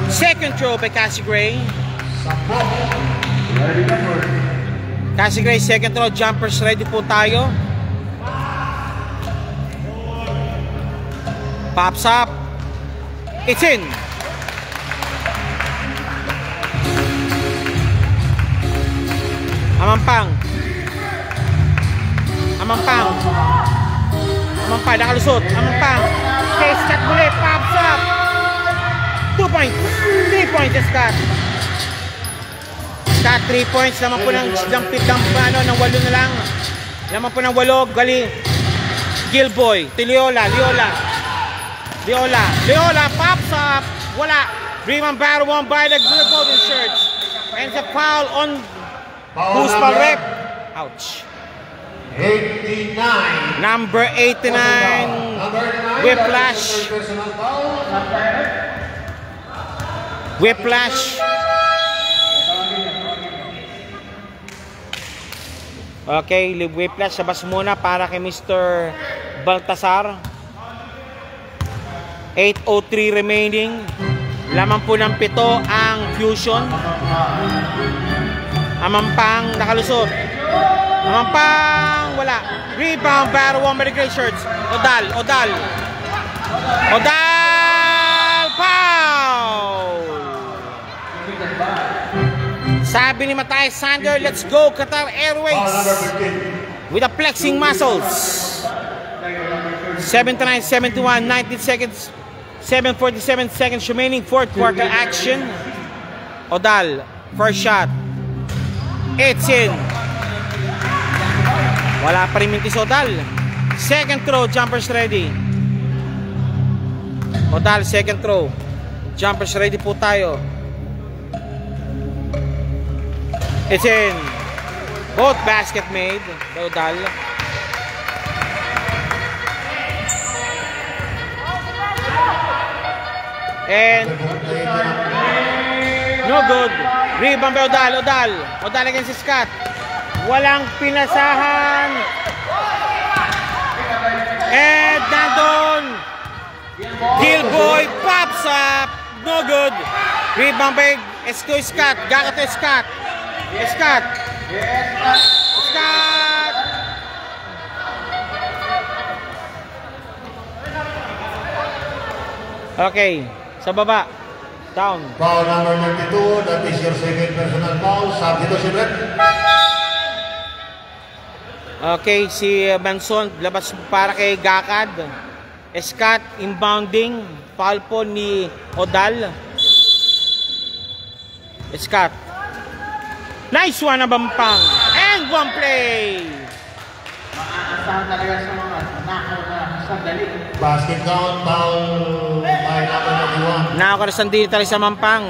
Second throw by Cassie Gray. Cassie Gray, second throw. Jumpers ready po tayo. Pops up. It's in. Amampang, nakalusot. Amampang, kay Scott muli, pops up. 2 points, 3 points Scott. Scott 3 points, naman po ng ng 8 na lang. Naman po ng 8, gali. Gilboy, Loyola, pops up. Wala. Rebound battle won by the Golden Shirts. And the foul on Busmal rep. Ouch. 89. Number 89, Whiplash. Personal foul. Whiplash. Okay, Whiplash, sabas muna para kay Mr. Baltasar. 8:03 remaining. Lamang po ng 7 ang Fusion. Amampang nakalusot. Amampang wala. Rebound para one by the gray shirts. Odal. Foul! Sabi ni Matay Sander, let's go Qatar Airways. Foul number 15. With the flexing muscles. 79, 71, 19 seconds. 7:47 seconds remaining, fourth quarter action. Odal, first shot. It's in. Wala pa rin mintis Odal. Second throw, jumpers ready. Odal, second throw. Jumpers ready po tayo. It's in. Both basket made. Odal. And no good. Rebound by Odal against Scott. Walang pinasahan. And nandun Gilboy pops up. No good. Rebound by Scott. Gaga to Scott. Scott. Okay. Sa baba. Down. Foul number 92. That is your second personal foul. Substitution red. Okay, si Manson labas para kay Gakad. Scott inbounding. Foul po ni Odal. Scott. Nice one na Bampang. And one play. Maasahan talaga sa mga nakaw na sandali. Basket count. Foul by number 91. Nakaw na sandali talaga sa Mampang.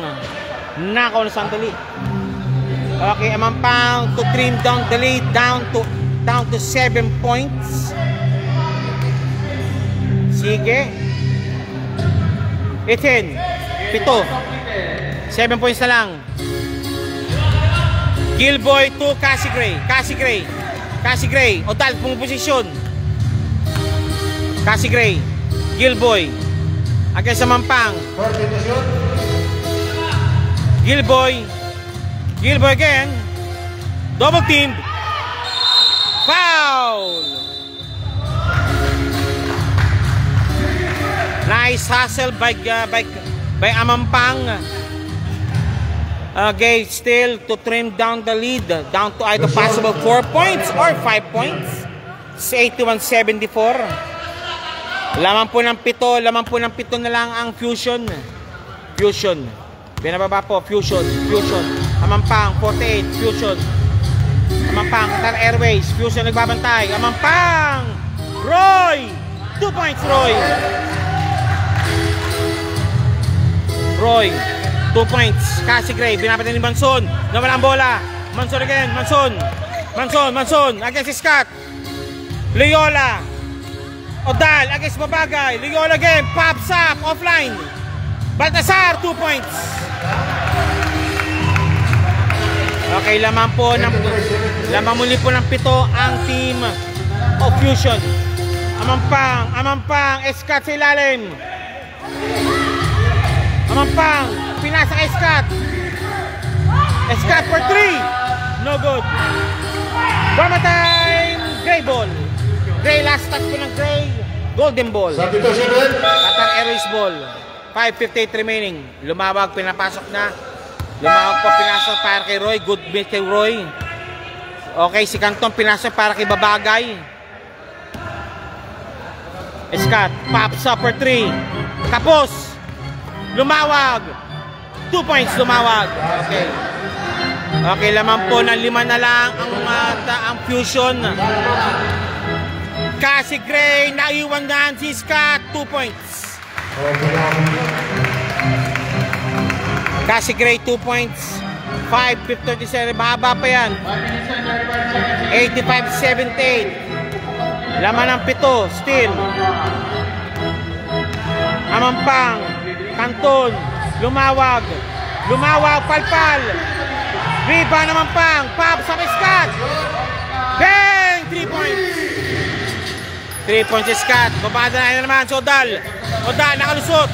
Nakaw na sandali. Okay, Mampang to trim down the lead down to 7 points. Sige. 18. 7. 7 points na lang. Gilboy to Cassie Gray. Odal pumuposisyon. Cassie Gray. Gilboy. Again sa Mampang. Gilboy again. Double team. Foul. Nice hustle by Amampang. Okay, still to trim down the lead down to either possible 4 points or 5 points. It's 81-74. Lamang po ng 7 na lang ang Fusion. Binababa po, Fusion. Amampang, 48, Fusion. Amampang, Qatar Airways. Fusion nagbabantay. Amampang! Roy! 2 points, Roy. 2 points. Cassie Gray. Binabatan ni Manson. Nawala ang bola. Manson again. Manson. Against Scott. Loyola. Odal against Babagay. Loyola again. Pops up. Offline. Baltasar. 2 points. Okay, lamang muli po ng 7 ang team of Fusion. Amampang, Scott sa ilalim. Amampang, pinasa kay Scott. Scott for 3. No good. One more time. Gray ball. Gray, last touch po ng Gray. Golden ball. Qatar Airways ball. 5:58 remaining. Lumawag, pinapasok na. Pinasok para kay Roy. Good bit kay Roy. Okay, si Canton pinasok para kay Babagay. Scott, pops up for 3. Tapos, lumawag. 2 points, lumawag. Okay. Okay, lamang po ng 5 na lang ang Fusion. Cassie Gray, naiwan na si Scott. 2 points. Cassie Gray, 2 points. 5:37. Mahaba pa yan. 85-78. Laman ng 7. Still. Amampang. Kanton. Lumawag. Palpal. Rebound naman pang. Pop sa Scott. Bang! 3 points. 3 points si Scott. Babada na naman si Odal. Odal nakalusot.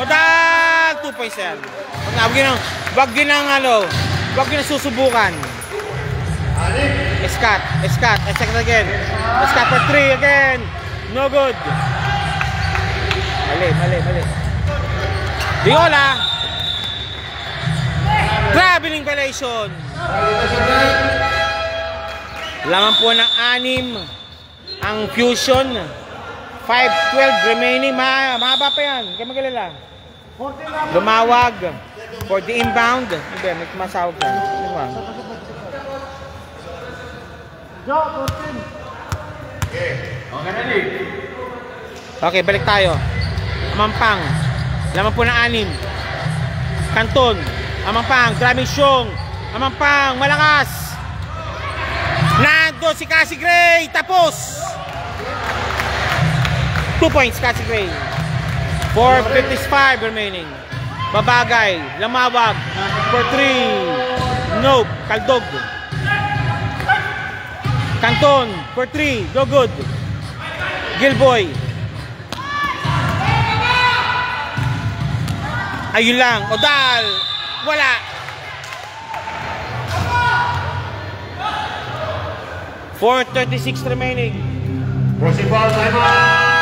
Odal 2 points yan. Wag yun ang susubukan. Scott again. Scott for 3 again. No good. Mali. Viola. Traveling violation. Laman po ng 6 ang Fusion. 5:12 remaining. Mahaba pa yan. Kaya magalala. Lumawag for the inbound. Hindi, may masawag ka. Okay, balik tayo. Amampang. Laman po ng 6. Kanton. Amampang. Driving Shong. Amampang. Malakas. Nando si Cassie Gray. Tapos. 2 points Cassie Gray. 4:55 remaining. Babagay. Lamawag. For 3. Nope. Kaldog. Kanton. For 3. No good. Gilboy. Ayun lang. Odal. Wala. .436 remaining. Forcing foul, timeout.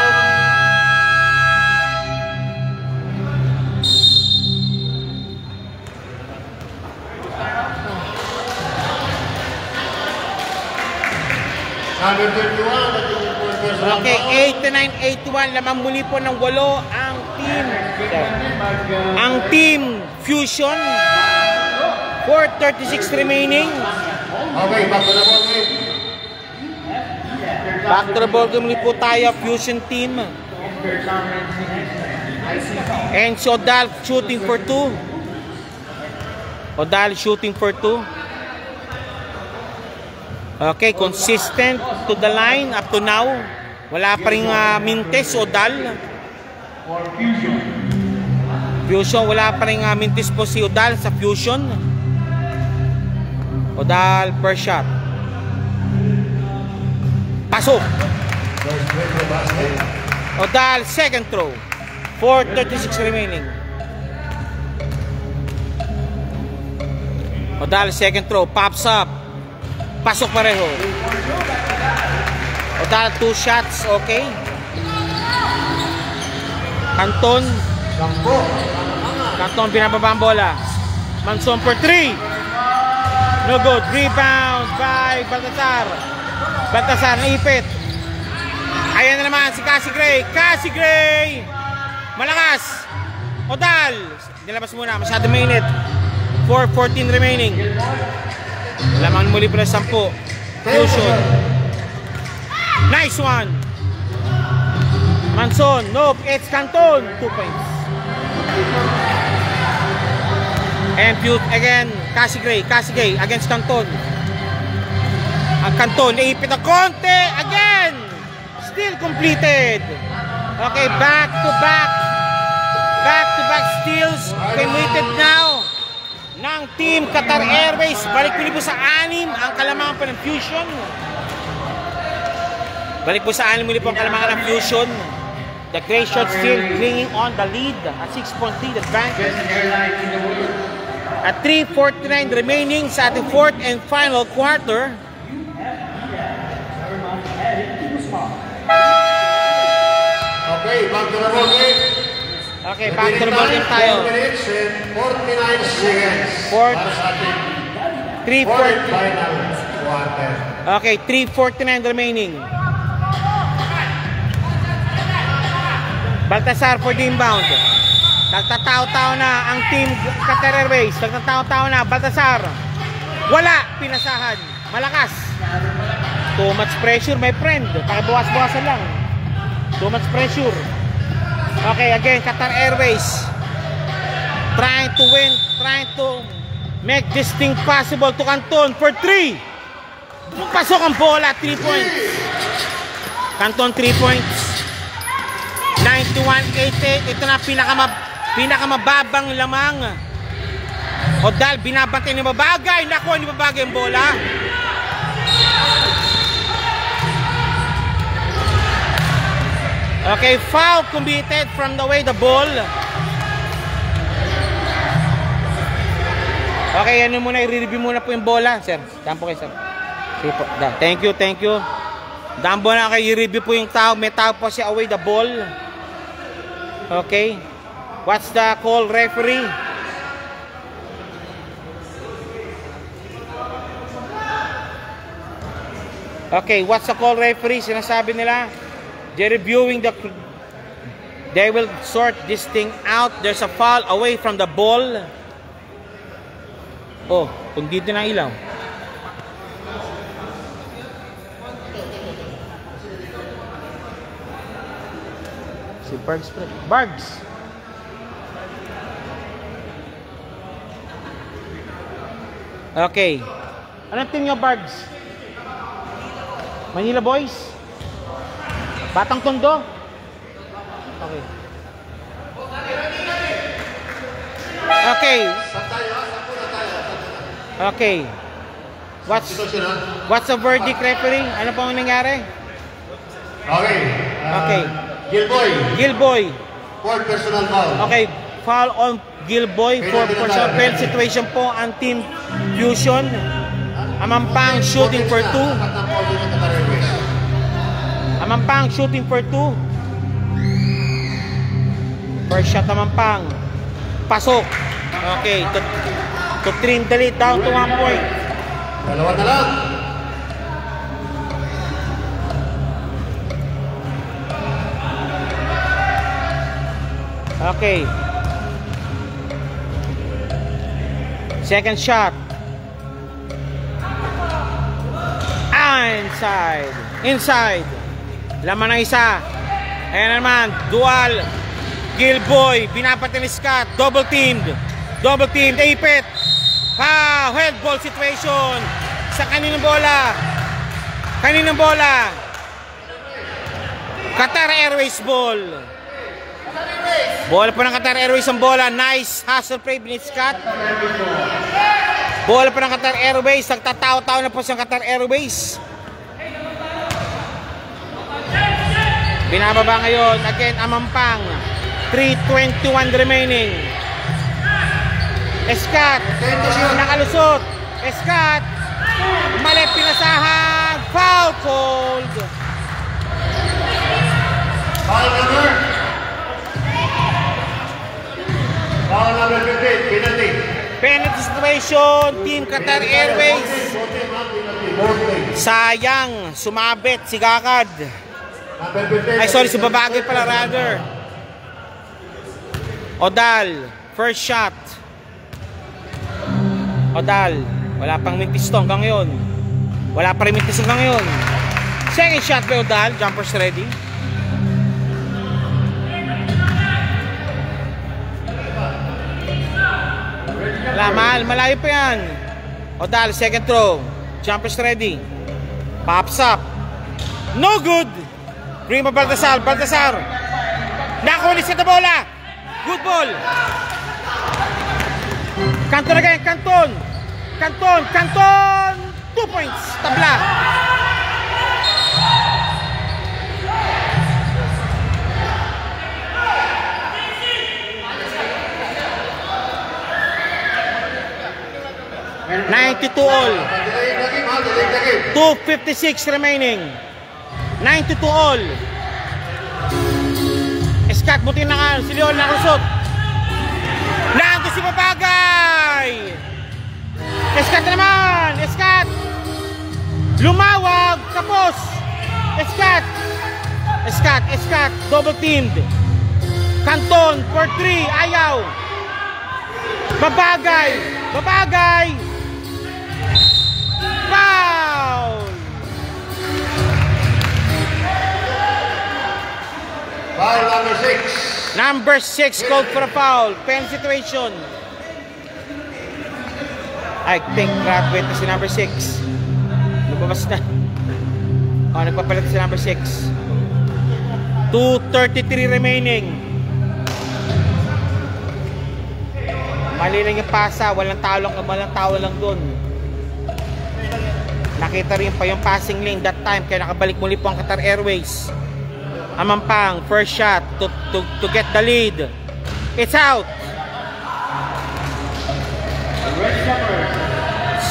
Okay, 89-81. Lamang muli po ng 8 ang team Fusion. 4:36 remaining. Okay, back to the ball game. Back to the ball game muli po tayo, Fusion team. And si Odal shooting for 2. Okay, consistent to the line up to now. Wala pa rin mintes Odal. Fusion, wala pa rin mintes po si Odal sa Fusion. Odal per shot. Pasok. Odal second throw. 4:36 remaining. Odal second throw, pops up. Pasok pareho. Odal 2 shots, okay. Kanton binababa ang bola. Manson for 3. No good. Rebound by Baltasar naipit. Ayan na naman si Cassie Gray. Malakas. Odal. Nilabas muna. Masyado mainit. 4:14 remaining. Laman muli pala 10. Fusion. Nice one. Manson. Nope. It's Canton. 2 points. And again. Cassie Gray against Canton. Ang Canton. Naipit na konti. Again. Still completed. Okay. Back to back steals. Committed now ng Team Qatar Airways. Balik po sa 6 ang kalamangan pa ng Fusion. The Gray Shots still clinging on the lead. A 6-point lead advantage. At 3:49 remaining sa ating 4th and final quarter. Okay, back to the ball game. Okay, back to the ball game tayo. 4 minutes and 49 seconds. 3:40. Final quarter. Okay, 3:49 remaining. Baltasar for the inbound. Nagtatao-tao na ang Team Qatar Airways. Nagtatao-tao na. Baltasar. Wala. Pinasahan. Malakas. Too much pressure, my friend. Pakibuwas-buwasan lang. Too much pressure. Okay, again, Qatar Airways. Trying to win. Trying to Make this thing possible to Canton for 3. Pasok ang bola, 3 points. Canton 3 points. 91-88. Ito na pinakamababang lamang. Odal, binabantay ni Mabagay. Nakuha ni Mabagay ang bola. Okay, foul committed from the way the ball. Okay, ano muna, i-review muna po yung bola, sir. Daan po kayo, sir. Sige po. Thank you, thank you. Daan po na kayo, i-review po yung tao. May tao po siya away the ball. Okay. What's the call, referee? Okay, what's the call, referee? Sinasabi nila, they're reviewing the... They will sort this thing out. There's a foul away from the ball. Oh, kung dito na ilaw. Si Bargs. Bargs! Okay. Anong team nyo, Bargs? Manila Boys? Batang Tondo? Okay. Okay. Okay. What's the verdict, referee? Ano pong nangyari? Okay. Okay. Gilboy. 4 personal foul. Okay. Foul on Gilboy for personal foul situation po ang Team Fusion. Amampang shooting for 2. Amampang shooting for 2. First shot Amampang. Pasok. Okay. To trim the lead down to 1 point. Dalawa na lang. Okay. Second shot. Inside. Laman ng isa. Ayan naman. Dual. Gilboy. Binapati ni Scott. Double teamed. Ipit. Head ball situation. Sa kaninang bola. Qatar Airways ball. Bola pa ng Qatar Airways ang bola. Nice hustle play ni Scott. Bola pa ng Qatar Airways. Nagtataw-taw na po sa Qatar Airways. Binababa ngayon. Again, Amampang. 3:21 remaining. Scott. Nakalusot. Scott. Mali pinasahan. Foul called. Foul number 15, penalty. Penalty situation, Team Qatar Airways. Sayang, sumabit si Gakad. Ay, sorry, sumabagay pala rather. Odal, first shot. Odal, wala pang mintis to hanggang ngayon. Wala pa rin mintis hanggang ngayon. Second shot by Odal, jumpers ready. Malayo pa yan. Odal, second throw. Jumpers ready. Pops up. No good. Bring pa Baltasar. Nakuha sa bola. Good ball. Canton again. Canton. 2 points. Tabla. $92 all. 2:56 remaining. 92 all. Scott, buti na nga. Si Leon nakusot. Nando si Mabagay. Scott naman. Scott. Lumawag. Tapos. Scott. Double teamed. Canton for 3. Ayaw. Mabagay. Foul. Foul number 6. Number 6 called for a foul. Pen situation. I think graduate na si number 6. Lumabas na. Nagpapalit si number 6. 2:33 remaining. Mali lang yung pasa. Walang tao lang doon. Nakita rin pa yung passing lane that time. Kaya nakabalik muli po ang Qatar Airways. Amampang, first shot to get the lead. It's out.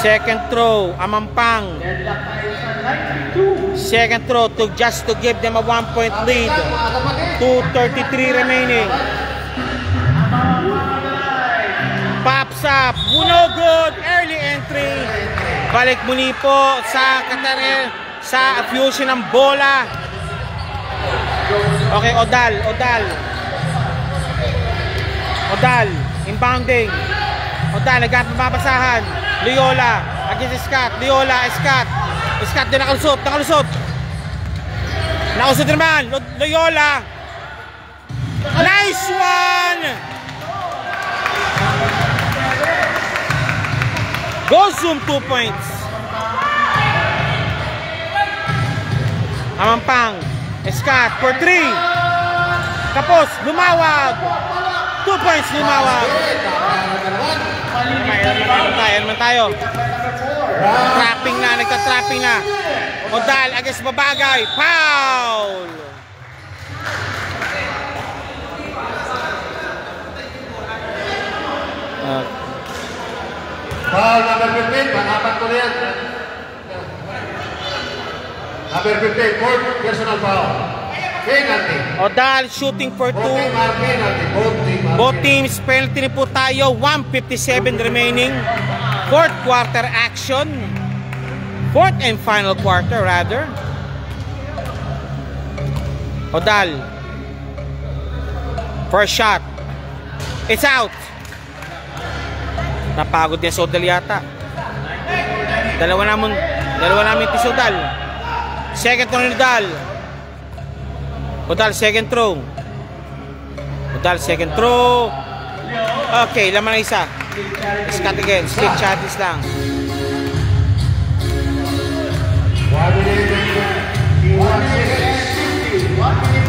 Second throw, Amampang. Second throw just to give them a 1-point lead. 2:33 remaining. Pops up, no good. Early entry. Balik muli po sa Qatar Air, sa fusion ng bola. Okay, Odal, inbounding. Odal, nagpapabasahan. Loyola, against Scott. Scott din nakalusot. Nakalusot naman, Loyola. Nice one! Goal zoom, 2 points. Amampang, Scott for 3. Tapos, lumawag. 2 points, lumawag. Naman tayo. Nagtatrapping na. Odal against Babagay. Foul! Foul number 15, pang-apat ko na yan. Number 15, fourth personal foul. Penalty. Odal shooting for 2. Both teams penalty po tayo. 1:57 remaining. Fourth quarter action. Fourth and final quarter rather. Odal. First shot. It's out. Napagod niya sa Odal yata. Dalawa namin si Odal. Second throw ni Odal. Odal second throw. Okay, laman na isa. Scott again. Split chances lang.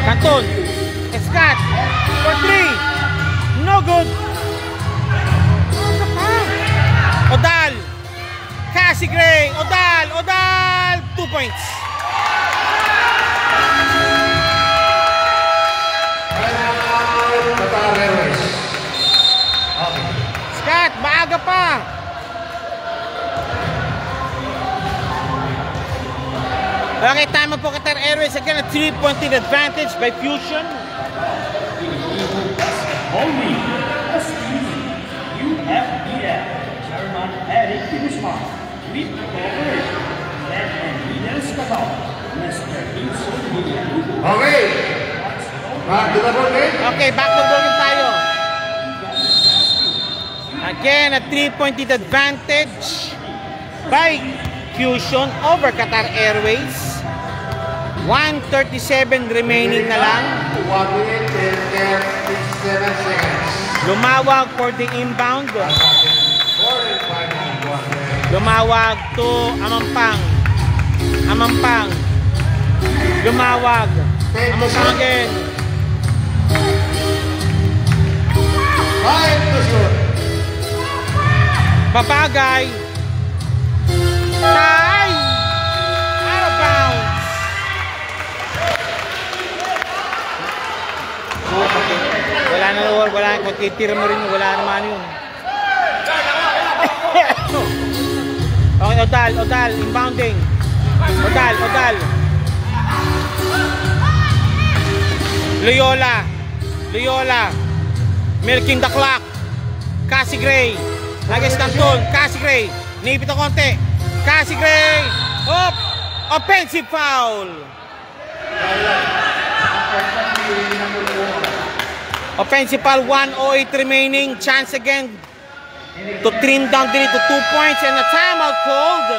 Canton. Scott for 3. No good. Odal. Cassie Gray. Odal. 2 points. Scott, maaga pa. Okay, tama po Qatar Airways. Again, a 3-point advantage by Fusion. Only UFBF Chairman Eric Guzman with cooperation and leaders about Mr. Insul William. Okay. Back to the ball game. Okay, back to the ball game tayo. Again, a 3-point advantage by Fusion over Qatar Airways. 1:37 remaining na lang. 1 minute and 37 seconds. Lumawag for the inbound. Lumawag to Amampang. Lumawag. Amampang again. 5 to shoot. Babagay. Tie. Out of bounds. Wala kung titira mo rin, wala naman yun. Okay, Odal, inbounding. Odal. Loyola. Milking the clock. Cassie Gray. Against Canton. Cassie Gray. Nipit ang konti. Cassie Gray. Offensive foul. Offensive foul, 1:08 remaining. Chance again to trim down to 2 points and a timeout called.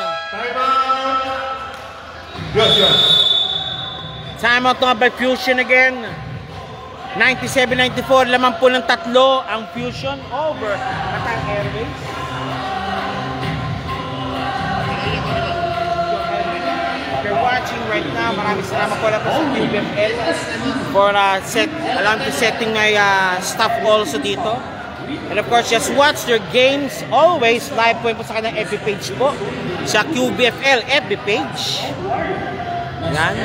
Timeout nga by Fusion again. 97-94, laman po ng 3 ang Fusion over Qatar Airways. right now. Maraming salamat po lang po sa QBFL for setting my stuff also dito. And of course, just watch their games always live po sa kanilang FB page po. Sa QBFL FB page. Yan.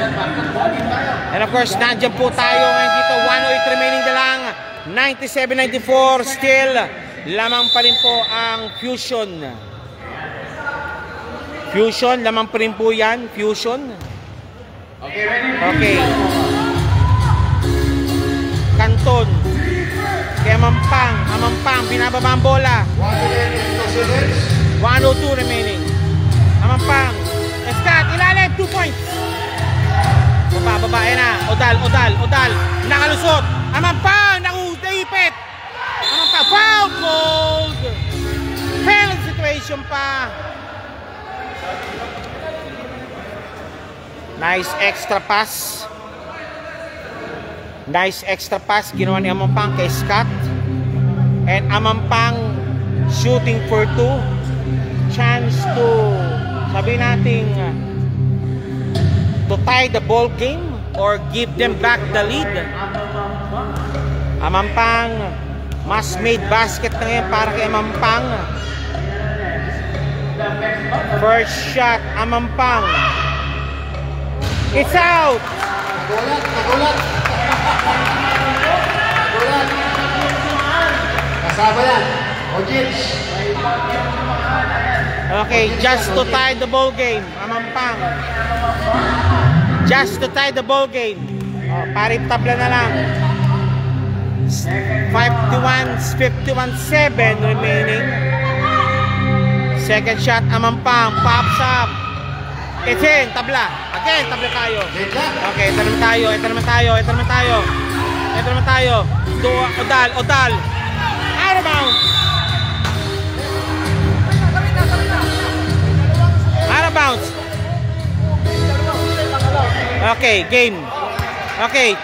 And of course, nandiyan po tayo ngayon dito. 108 remaining na lang. 97-94. Still, lamang pa rin po ang Fusion. Fusion, lamang pa rin po yan. Fusion. Okay. Canton. Kaya Amampang, binababa ang bola. 102 remaining. Amampang. Scott, ilalim, 2 points. Babae na. Odal. Nakalusot. Amampang, naipit. Amampang, foul goal. Penalty situation pa. Nice extra pass. Ginawa ni Amampang kay Scott. And Amampang shooting for 2. Chance to, sabi natin, to tie the ball game or give them back the lead. Amampang, mas made basket na ngayon para kay Amampang. First shot, Amampang. It's out! Nagulat. Kasama yan. Ojic. Okay, just to tie the ball game. Amampang. Just to tie the ball game. Parit tabla na lang. 51-7 remaining. Second shot, Amampang. Pops up. It's in, tabla. Again, tabla tayo. Okay, ito naman tayo. Odal. Out of bounds. Okay, game. Okay,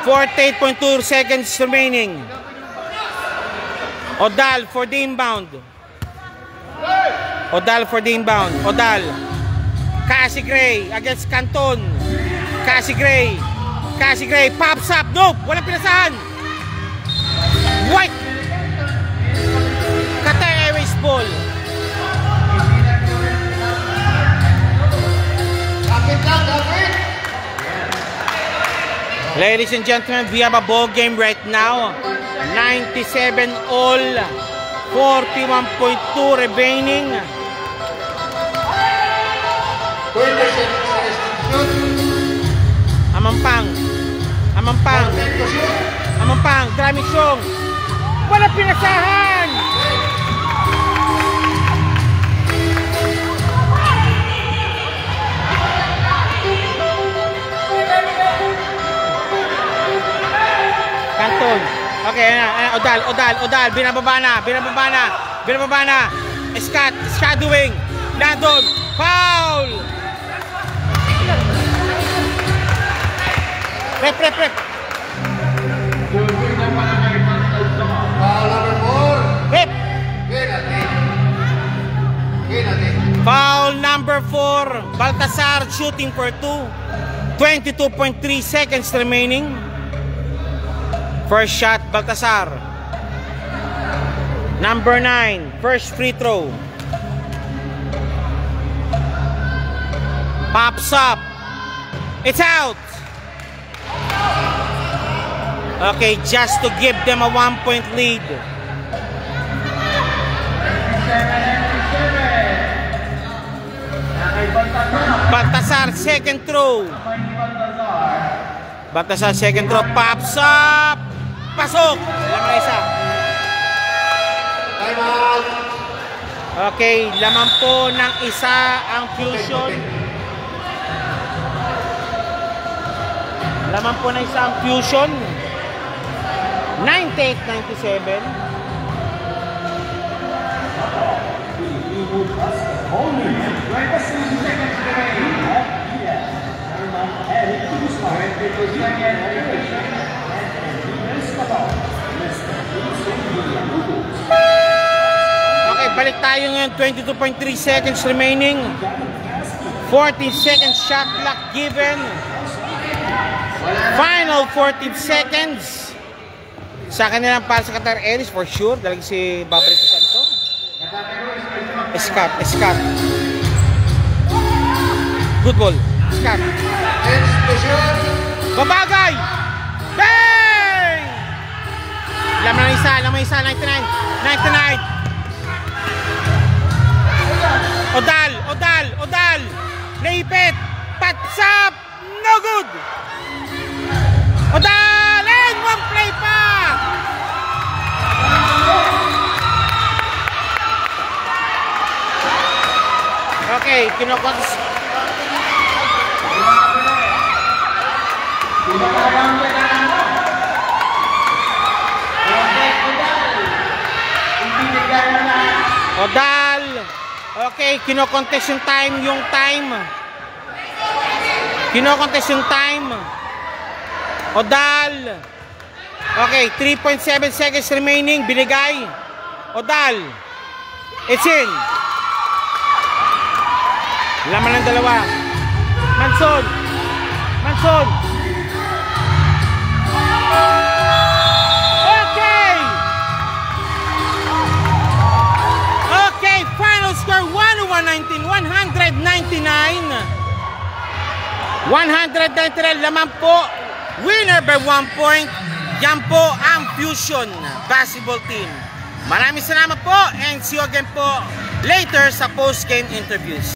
48.2 seconds remaining. Odal for the inbound. Odal. Cassie Gray against Canton. Cassie Gray pops up. Nope, walang pinasahan. White. Qatar Airways ball. Ladies and gentlemen, we have a ball game right now. 97 all, 41.2 remaining. Amampang, Dramisyong. Wala pinasahan. Canton. Okay, Odal, binababa na. Scott, shadowing. Nandun, foul. Rep. Foul number 4. Baltasar shooting for 2. 22.3 seconds remaining. First shot, Baltasar. Number 9. First free throw. Pops up. It's out. Okay, just to give them a 1-point lead. Baltasar second throw. Pops up. Pasok. Lamang na isa. Time out. Okay, lamang po ng isa ang Fusion. Lamang po ng isa ang Fusion. 98-97. Okay, balik tayo ngayon. 22.3 seconds remaining. 14 seconds shot clock given. Final 14 seconds. Sa kanilang para sa Qatar Airways for sure. Dahil si Babrito Santo. Escat. Good ball. Escat. Babagay! Bang! Lamang na isa, 99. Odal! Naipit! Patsap! No good! Odal! And one play pa! Okay, kinokons. Odal. Okay, kino-contest yung time. Kino-contest yung time. Odal. Okay, 3.7 seconds remaining. Binigay. Odal. It's in. Laman ng dalawa. Manson. Okay, final score 199. 199 laman po. Winner by 1 point. Yan po ang Fusion Basketball Team. Maraming salamat po and see you again po later sa post-game interviews.